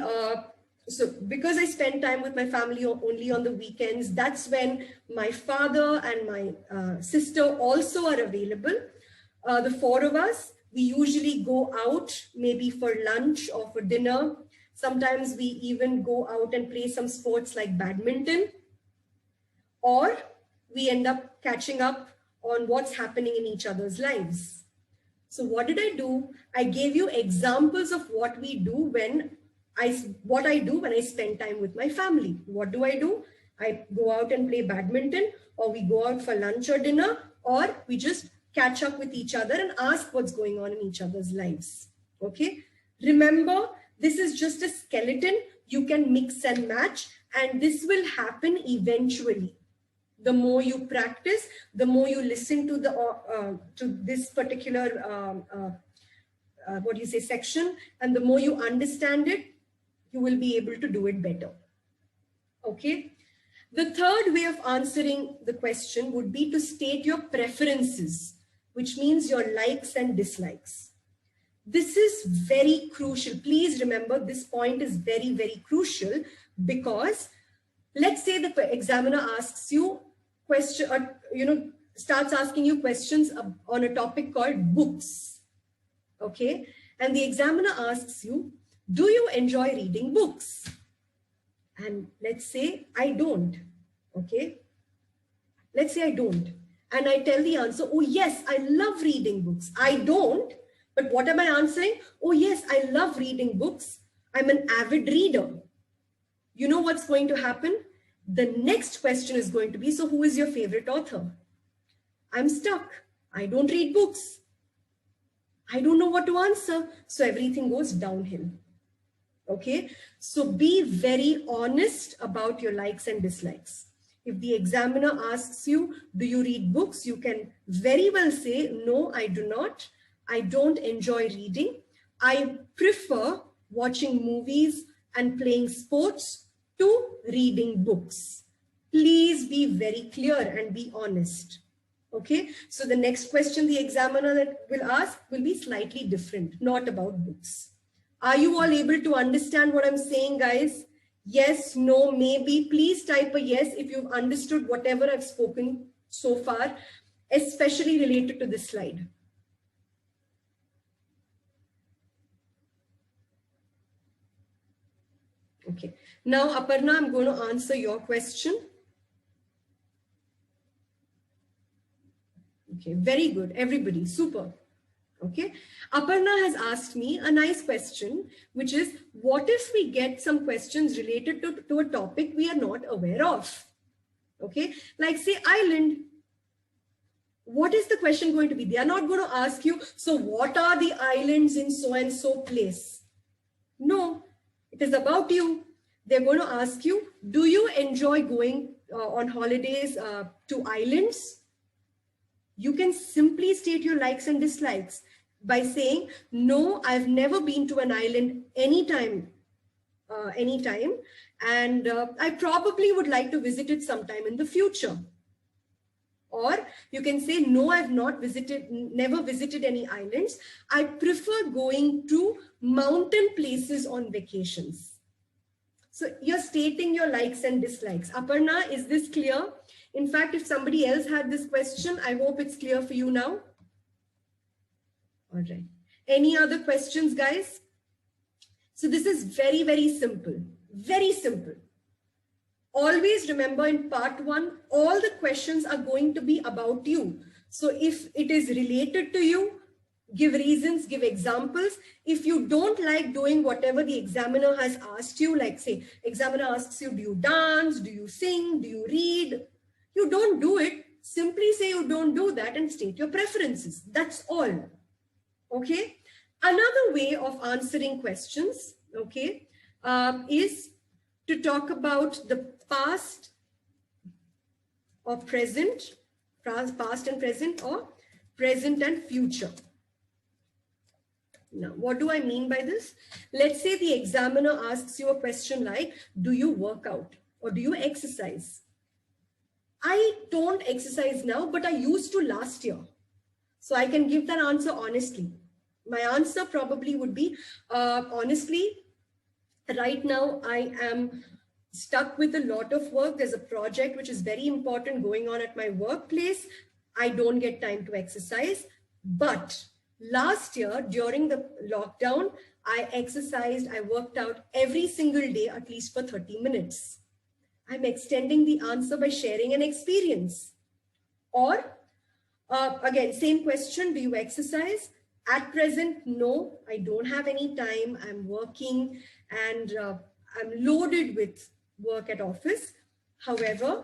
so because I spend time with my family only on the weekends, that's when my father and my sister also are available. The 4 of us, we usually go out maybe for lunch or for dinner. Sometimes we even go out and play some sports like badminton, or we end up catching up on what's happening in each other's lives. So what did I do? I gave you examples of what we do when I spend time with my family. What do? I go out and play badminton, or we go out for lunch or dinner, or we just catch up with each other and ask what's going on in each other's lives. Okay. Remember, this is just a skeleton. You can mix and match, and this will happen eventually. The more you practice, the more you listen to this particular section, and the more you understand it, you will be able to do it better. Okay. The third way of answering the question would be to state your preferences, which means your likes and dislikes. This is very crucial. Please remember, this point is very, very crucial, because let's say the examiner asks you starts asking you questions on a topic called books. Okay. And the examiner asks you, do you enjoy reading books? And let's say I don't. Okay. Let's say I don't. And I tell the answer, oh yes, I love reading books. I don't. But what am I answering? Oh yes, I love reading books. I'm an avid reader. You know what's going to happen? The next question is going to be, so who is your favorite author? I'm stuck. I don't read books. I don't know what to answer. So everything goes downhill. Okay, so be very honest about your likes and dislikes. If the examiner asks you, do you read books? You can very well say, no, I do not. I don't enjoy reading. I prefer watching movies and playing sports to reading books. Please be very clear and be honest. Okay, so the next question the examiner that will ask will be slightly different, not about books. Are you all able to understand what I'm saying, guys? Yes, no, maybe. Please type a yes if you've understood whatever I've spoken so far, especially related to this slide. Okay, now Aparna, I'm going to answer your question. Okay, very good, everybody, super. Okay, Aparna has asked me a nice question, which is, what if we get some questions related to a topic we are not aware of? Okay, like say island. What is the question going to be? They are not going to ask you, so what are the islands in so and so place? No, it is about you. They're going to ask you, do you enjoy going on holidays to islands? You can simply state your likes and dislikes by saying, no, I've never been to an island anytime, and I probably would like to visit it sometime in the future. Or you can say, no, I've never visited any islands. I prefer going to mountain places on vacations. So you're stating your likes and dislikes. Aparna, is this clear? In fact, if somebody else had this question, I hope it's clear for you now. All right. Any other questions, guys? So this is very, very simple. Very simple. Always remember, in part 1, all the questions are going to be about you. So if it is related to you, give reasons, give examples. If you don't like doing whatever the examiner has asked you, like say, examiner asks you, do you dance? Do you sing? Do you read? You don't do it. Simply say you don't do that and state your preferences. That's all. Okay. Another way of answering questions, okay, is to talk about the past or present, past and present, or present and future. Now, what do I mean by this? Let's say the examiner asks you a question like, do you work out or do you exercise? I don't exercise now, but I used to last year. So I can give that answer honestly. My answer probably would be, honestly, right now I am stuck with a lot of work. There's a project which is very important going on at my workplace. I don't get time to exercise. But last year, during the lockdown, I exercised, I worked out every single day, at least for 30 minutes. I'm extending the answer by sharing an experience. Or again, same question, do you exercise? At present, no, I don't have any time. I'm working and I'm loaded with work at office. However,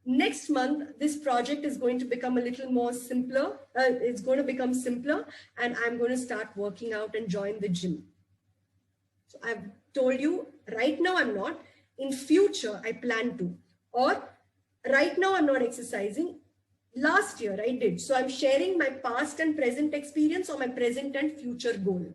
next month, this project is going to become a little more simpler. It's going to become simpler and I'm going to start working out and join the gym. So I've told you right now I'm not. In future, I plan to. Or right now I'm not exercising. Last year I did. So I'm sharing my past and present experience or my present and future goal.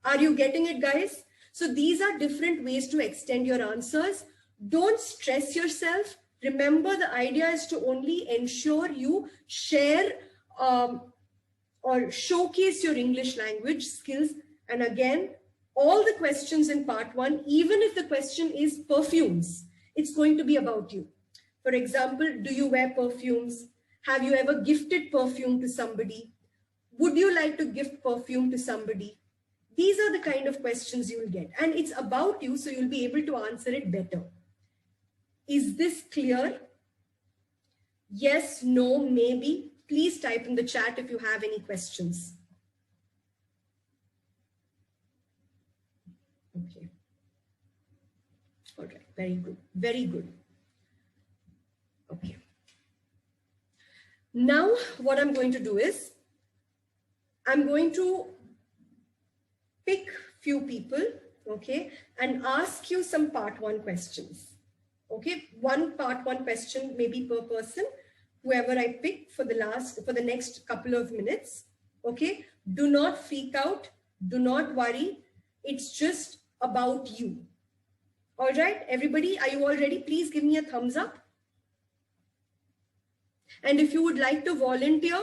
Are you getting it, guys? So these are different ways to extend your answers. Don't stress yourself. Remember, the idea is to only ensure you share or showcase your English language skills. And again, all the questions in part 1, even if the question is perfumes, it's going to be about you. For example, do you wear perfumes? Have you ever gifted perfume to somebody? Would you like to gift perfume to somebody? These are the kind of questions you will get. And it's about you, so you'll be able to answer it better. Is this clear? Yes, no, maybe. Please type in the chat if you have any questions. Okay. All right. Very good. Very good. Okay. Now, what I'm going to do is, I'm going to pick few people, okay, and ask you some part 1 questions. Okay, one part 1 question maybe per person, whoever I pick for the next couple of minutes. Okay, do not freak out, do not worry. It's just about you. All right, everybody, are you all ready? Please give me a thumbs up. And if you would like to volunteer,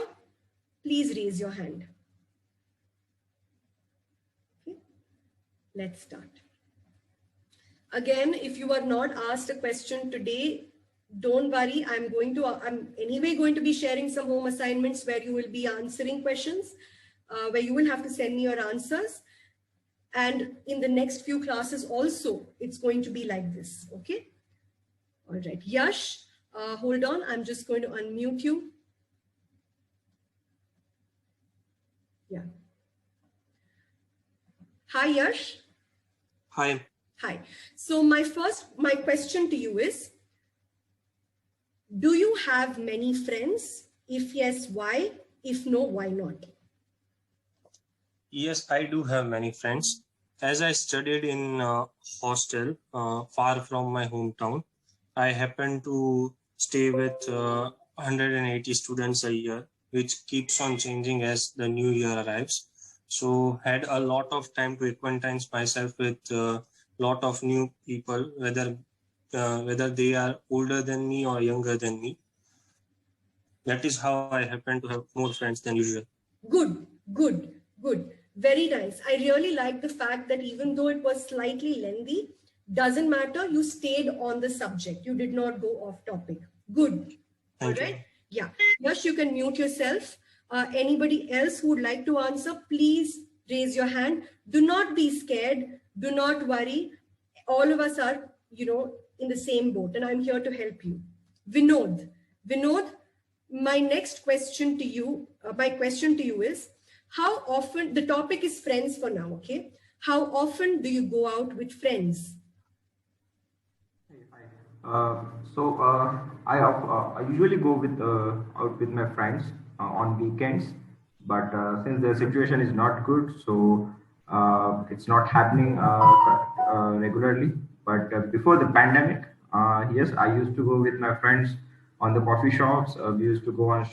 please raise your hand. Okay, let's start. Again, if you are not asked a question today, don't worry. I'm anyway going to be sharing some home assignments where you will be answering questions, where you will have to send me your answers. And in the next few classes also, it's going to be like this. Okay. All right. Yash, hold on. I'm just going to unmute you. Yeah. Hi, Yash. Hi. Hi. So my question to you is, do you have many friends? If yes, why? If no, why not? Yes, I do have many friends. As I studied in hostel far from my hometown, I happen to stay with 180 students a year, which keeps on changing as the new year arrives. So had a lot of time to acquaintance myself with a lot of new people, whether they are older than me or younger than me. That is how I happen to have more friends than usual. Good, good, good. Very nice. I really like the fact that even though it was slightly lengthy, doesn't matter, you stayed on the subject. You did not go off topic. Good. All right. Yeah. Yash, you can mute yourself. Anybody else who would like to answer, please raise your hand. Do not be scared. Do not worry. All of us are, in the same boat, and I'm here to help you. Vinod, my next question to you, is, how often, the topic is friends for now, okay? How often do you go out with friends? I usually go out with my friends on weekends, but since the situation is not good, so it's not happening regularly. But before the pandemic, yes, I used to go with my friends on the coffee shops. We used to go on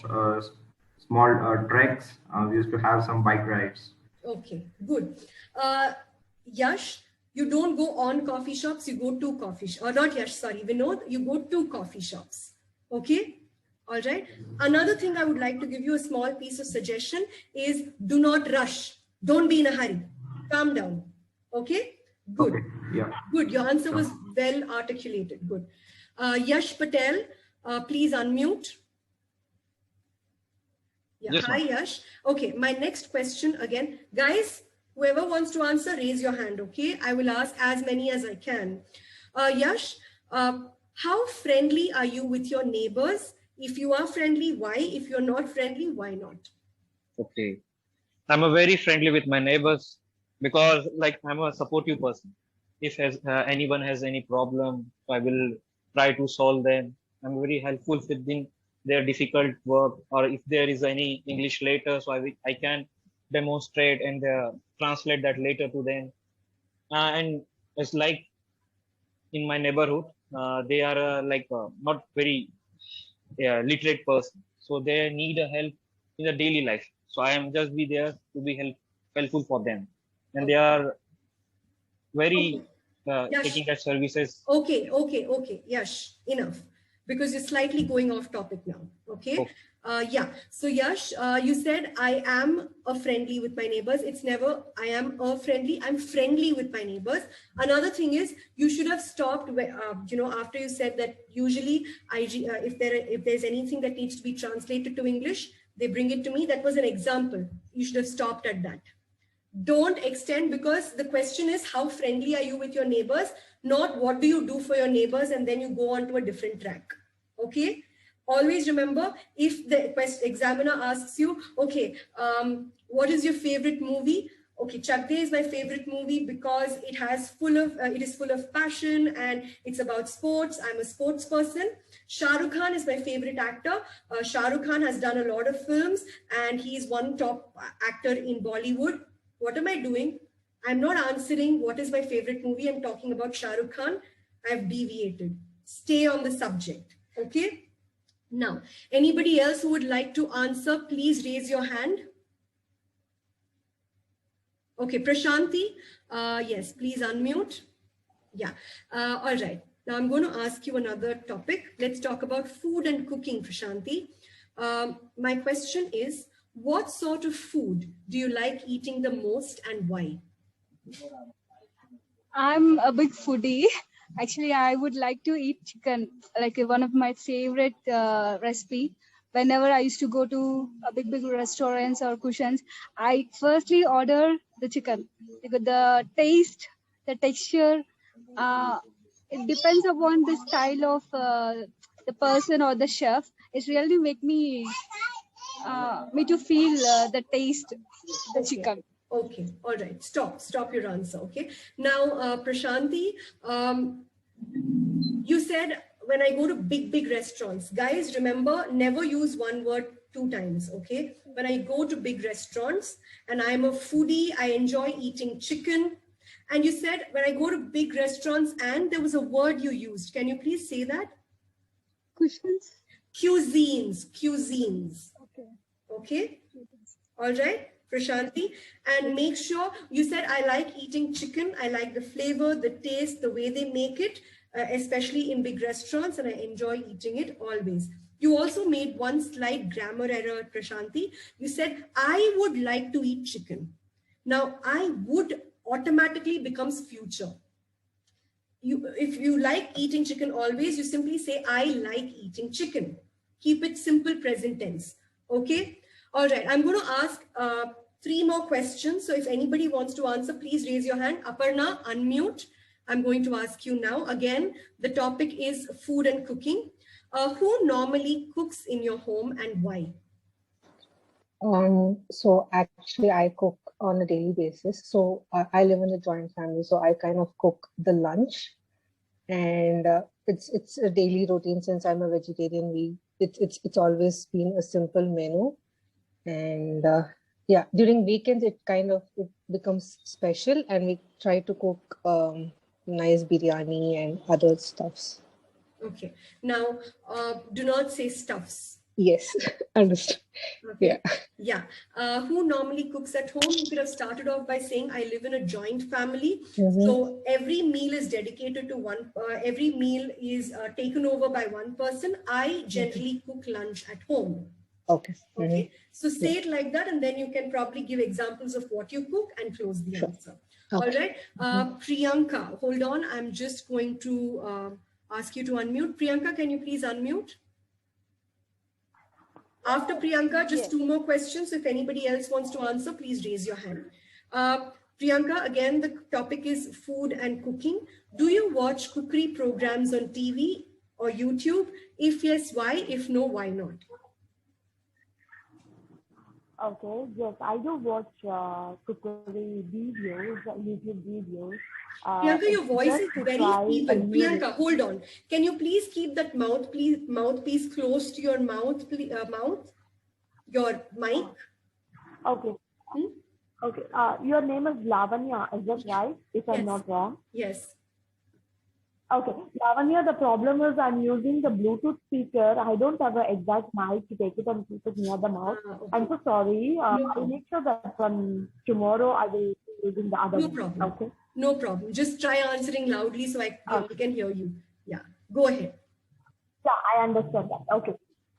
small treks. We used to have some bike rides. Okay, good. Yash, you don't go on coffee shops, you go to coffee shops. Or not Yash, sorry, Vinod, you go to coffee shops. Okay? All right. Another thing I would like to give you a small piece of suggestion is, do not rush. Don't be in a hurry. Calm down. Okay? Good. Okay. Yeah. Good. Your answer was well articulated. Good. Yash Patel, please unmute. Yeah. Yes, hi, Yash. Okay, my next question again. Guys, whoever wants to answer, raise your hand, okay? I will ask as many as I can. Yash, how friendly are you with your neighbors? If you are friendly, why? If you're not friendly, why not? Okay. I'm a very friendly with my neighbors because I'm a supportive person. If anyone has any problem, I will try to solve them. I'm very helpful within their difficult work, or if there is any English later, so I can demonstrate and translate that later to them. And it's like in my neighborhood, they are not very literate person, so they need a help in the daily life. So I am just be there to be helpful for them, and they are very taking their services. Okay. Yash, enough, because you're slightly going off topic now. Okay. Yeah. So Yash, you said I am a friendly with my neighbors. It's never I am a friendly. I'm friendly with my neighbors. Another thing is, you should have stopped. After you said that usually if there's anything that needs to be translated to English, they bring it to me. That was an example. You should have stopped at that. Don't extend, because the question is, how friendly are you with your neighbors? Not what do you do for your neighbors, and then you go on to a different track. Okay. Always remember, if the examiner asks you, okay, what is your favorite movie? Okay, Chak De is my favorite movie because it is full of passion and it's about sports. I'm a sports person. Shah Rukh Khan is my favorite actor. Shah Rukh Khan has done a lot of films and he's one top actor in Bollywood. What am I doing? I'm not answering what is my favorite movie. I'm talking about Shah Rukh Khan. I've deviated. Stay on the subject. Okay. Now, anybody else who would like to answer, please raise your hand. Okay, Prashanti, yes, please unmute. Yeah, all right. Now I'm going to ask you another topic. Let's talk about food and cooking, Prashanti. My question is, what sort of food do you like eating the most and why? I'm a big foodie. Actually, I would like to eat chicken, like one of my favorite recipe. Whenever I used to go to a big restaurants or cushions, I firstly order the chicken. Because the taste, the texture, it depends upon the style of the person or the chef. It really make me to feel the taste, the chicken. Okay, all right. Stop your answer. Okay. Now, Prashanti, you said when I go to big restaurants, guys, remember, never use one word 2 times. Okay. When I go to big restaurants and I'm a foodie, I enjoy eating chicken. And you said when I go to big restaurants and there was a word you used. Can you please say that? Cuisines. Okay. Okay. All right, Prashanti. And make sure, you said I like eating chicken. I like the flavor, the taste, the way they make it, especially in big restaurants, and I enjoy eating it always. You also made one slight grammar error, Prashanti. You said, I would like to eat chicken. Now, I would automatically becomes future. If you like eating chicken always, you simply say, I like eating chicken. Keep it simple, present tense. Okay. All right. I'm going to ask 3 more questions. So if anybody wants to answer, please raise your hand. Aparna, unmute. I'm going to ask you now. Again, the topic is food and cooking. Who normally cooks in your home and why? So actually I cook on a daily basis. So I live in a joint family. So I kind of cook the lunch, and it's a daily routine. Since I'm a vegetarian, it's always been a simple menu. And yeah, during weekends, it becomes special, and we try to cook nice biryani and other stuffs. Okay. Now, do not say stuffs. Yes, understood. Okay. Yeah. Who normally cooks at home? You could have started off by saying, I live in a joint family. So every meal is dedicated to one, every meal is taken over by one person. I generally cook lunch at home. Okay. Okay. So say it like that, and then you can probably give examples of what you cook and close the answer. Okay. All right. Priyanka, hold on. I'm just going to ask you to unmute. Priyanka, can you please unmute? After Priyanka, just 2 more questions. If anybody else wants to answer, please raise your hand. Priyanka, again, the topic is food and cooking. Do you watch cookery programs on TV or YouTube? If yes, why? If no, why not? Okay, yes, I do watch cookery videos, YouTube videos. Priyanka, your voice is very feeble. Priyanka, hold on. Can you please keep that mouthpiece close to your mouth, your mic? Okay. Okay. Your name is Lavanya, is that right? If I'm not wrong. Yes. Okay. Lavanya, the problem is I'm using the Bluetooth speaker. I don't have an exact mic to take it and keep it near the mouth. Okay. I'm so sorry. I'll make sure that from tomorrow I will be using the other one. Problem. Okay. No problem. Just try answering loudly so I can hear you. Yeah. Go ahead. Yeah, I understand that. Okay.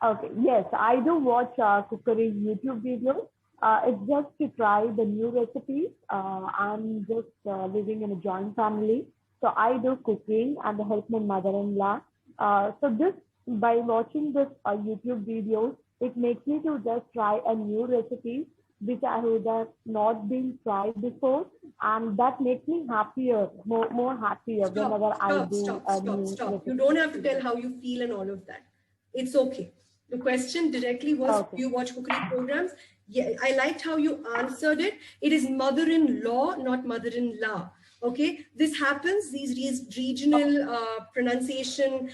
Okay. Yes, I do watch cookery YouTube videos. It's just to try the new recipes. I'm just living in a joint family. So I do cooking and help my mother-in-law. So by watching this YouTube videos, it makes me to just try a new recipe which I would have not been tried before, and that makes me happier, more happier whenever I do a new recipe. You don't have to tell how you feel and all of that. It's okay. The question directly was, do you watch cookery programs? Yeah, I liked how you answered it. It is mother-in-law, not mother-in-law. Okay, this happens. These regional pronunciation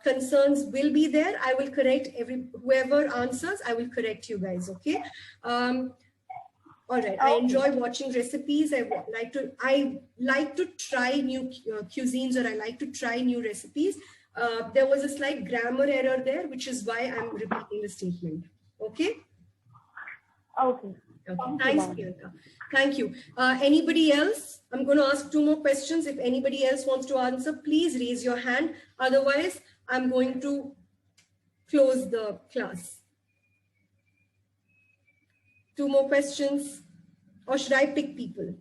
concerns will be there. I will correct whoever answers. I will correct you guys. Okay. All right. I enjoy watching recipes. I like to try new cuisines, or I like to try new recipes. There was a slight grammar error there, which is why I'm repeating the statement. Okay. Okay. Thanks, Priyanka. Thank you. Anybody else? I'm going to ask 2 more questions. If anybody else wants to answer, please raise your hand. Otherwise, I'm going to close the class. 2 more questions, or should I pick people?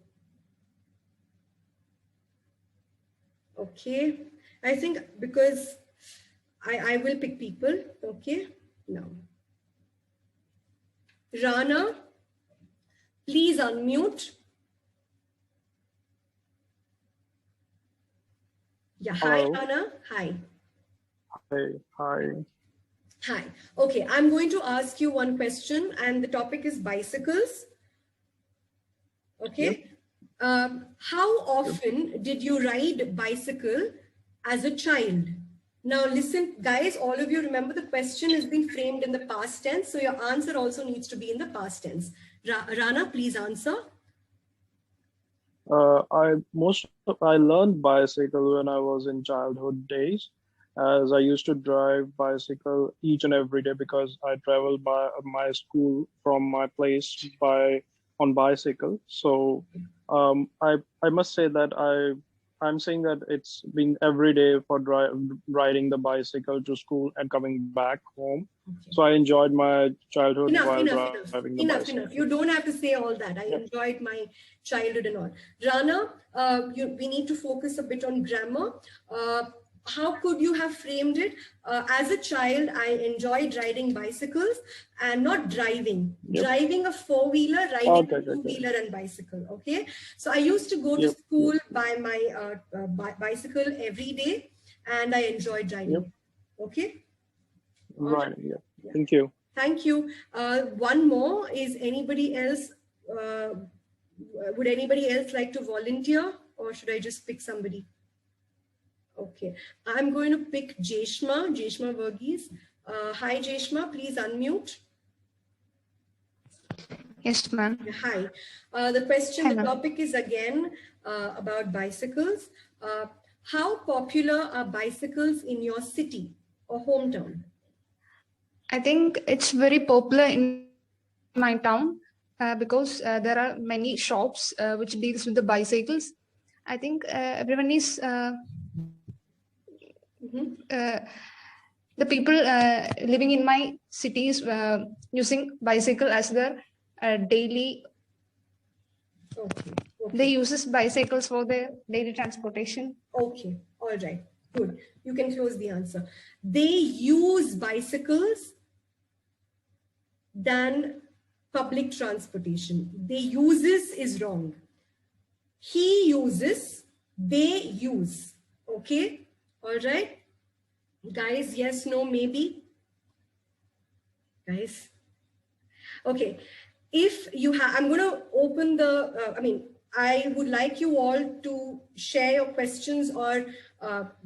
Okay, I think because I will pick people. Okay, now. Rana, please unmute. Yeah, hi, Hello. Rana. Hi. Hi. Hi. Okay, I'm going to ask you one question, and the topic is bicycles. Okay. Yep. How often did you ride bicycle as a child? Now listen, guys, all of you remember the question has been framed in the past tense, so your answer also needs to be in the past tense. Rana, please answer. I learned bicycle when I was in childhood days, as I used to drive bicycle each and every day because I traveled by my school from my place on bicycle. So I must say that I'm saying that it's been every day for riding the bicycle to school and coming back home. Okay. So I enjoyed my childhood while driving the bicycle. Enough. You don't have to say all that. I enjoyed my childhood and all. Rana, we need to focus a bit on grammar. How could you have framed it? As a child, I enjoyed riding bicycles and not driving. Yep. Driving a 4-wheeler, riding a 2-wheeler and bicycle. Okay. So I used to go to school by my bicycle every day, and I enjoyed riding. Yep. Okay. Right. Yeah. Thank you. Thank you. One more. Is anybody else? Would anybody else like to volunteer, or should I just pick somebody? Okay, I'm going to pick Jeshma Verghese. Hi, Jeshma, please unmute. Yes, ma'am. Hi. The question, the topic is again about bicycles. How popular are bicycles in your city or hometown? I think it's very popular in my town because there are many shops which deals with the bicycles. I think everyone is... the people living in my cities using bicycle as their daily. Okay. They uses bicycles for their daily transportation. Okay. All right. Good. You can close the answer. They use bicycles than public transportation. They uses is wrong. He uses. They use. Okay. All right, guys, yes, no, maybe. Guys, okay. If you have, I'm going to open the, I would like you all to share your questions or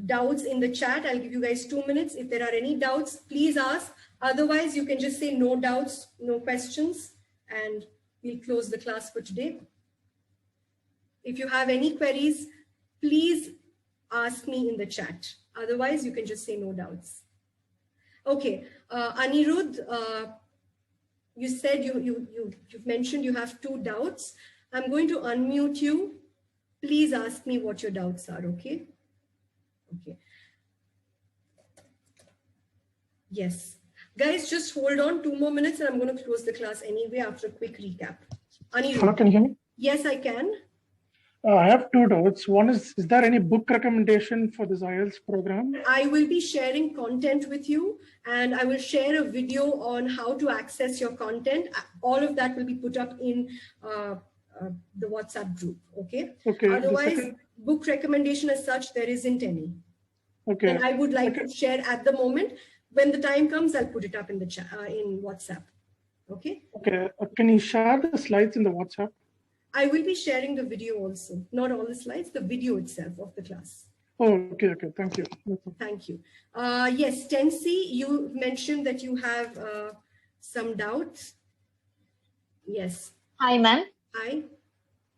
doubts in the chat. I'll give you guys 2 minutes. If there are any doubts, please ask. Otherwise, you can just say no doubts, no questions, and we'll close the class for today. If you have any queries, please ask me in the chat. Otherwise, you can just say no doubts. Okay, Anirudh, you said you've mentioned you have 2 doubts. I'm going to unmute you. Please ask me what your doubts are, okay? Okay. Yes. Guys, just hold on 2 more minutes and I'm going to close the class anyway after a quick recap. Anirudh. Hello, can you hear me? Yes, I can. I have 2 doubts. One is there any book recommendation for this IELTS program? I will be sharing content with you, and I will share a video on how to access your content. All of that will be put up in the WhatsApp group, okay? Okay. Otherwise, book recommendation as such, there isn't any. Okay. And I would like to share at the moment. when the time comes, I'll put it up in the chat, in WhatsApp. Okay. Okay. Can you share the slides in the WhatsApp? I will be sharing the video also. Not all the slides, the video itself of the class. Oh, okay. Okay. Thank you. Thank you. Yes, Tensi, you mentioned that you have some doubts. Yes. Hi, ma'am. Hi.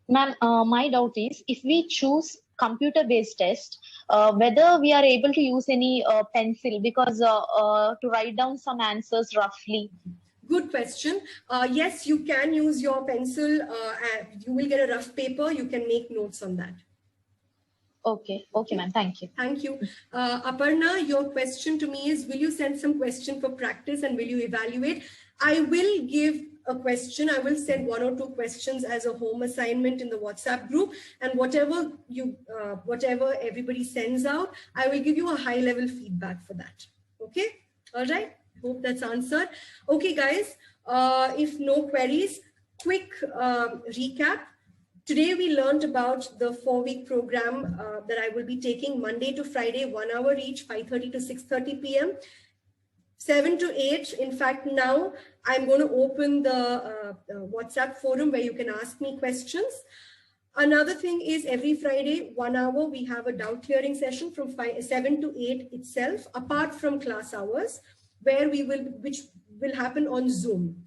Ma'am, my doubt is if we choose computer-based test, whether we are able to use any pencil because to write down some answers roughly. Good question. Yes, you can use your pencil. You will get a rough paper. You can make notes on that. Okay. Okay, ma'am. Thank you. Thank you. Aparna, your question to me is, will you send some question for practice and will you evaluate? I will give a question. I will send 1 or 2 questions as a home assignment in the WhatsApp group, and whatever everybody sends out, I will give you a high level feedback for that. Okay. All right. Hope that's answered. Okay, guys, if no queries, quick recap. Today we learned about the 4-week program that I will be taking Monday to Friday, 1 hour each, 5:30 to 6:30 p.m. 7 to 8. In fact, now I'm going to open the WhatsApp forum where you can ask me questions. Another thing is every Friday, 1 hour, we have a doubt clearing session from 7 to 8 itself, apart from class hours, which will happen on Zoom.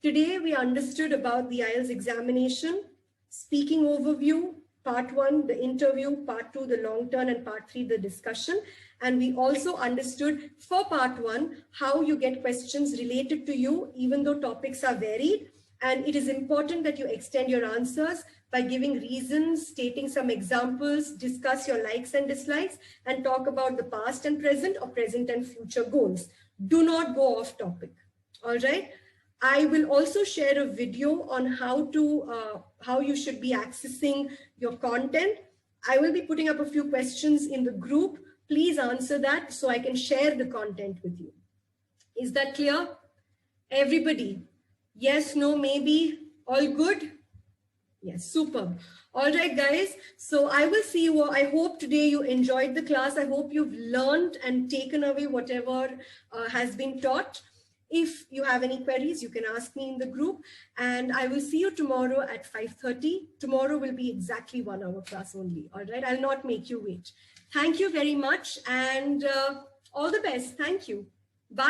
Today, we understood about the IELTS examination, speaking overview, part 1, the interview, part 2, the long term, and part 3, the discussion. And we also understood for part 1, how you get questions related to you, even though topics are varied. And it is important that you extend your answers by giving reasons, stating some examples, discuss your likes and dislikes, and talk about the past and present or present and future goals. Do not go off topic. All right. I will also share a video on how you should be accessing your content. I will be putting up a few questions in the group. Please answer that so I can share the content with you. Is that clear? Everybody? Yes, no, maybe? All good? Yes, super. All right, guys. So I will see you. I hope today you enjoyed the class. I hope you've learned and taken away whatever has been taught. If you have any queries, you can ask me in the group, and I will see you tomorrow at 5:30. Tomorrow will be exactly 1 hour class only. All right. I'll not make you wait. Thank you very much, and all the best. Thank you. Bye.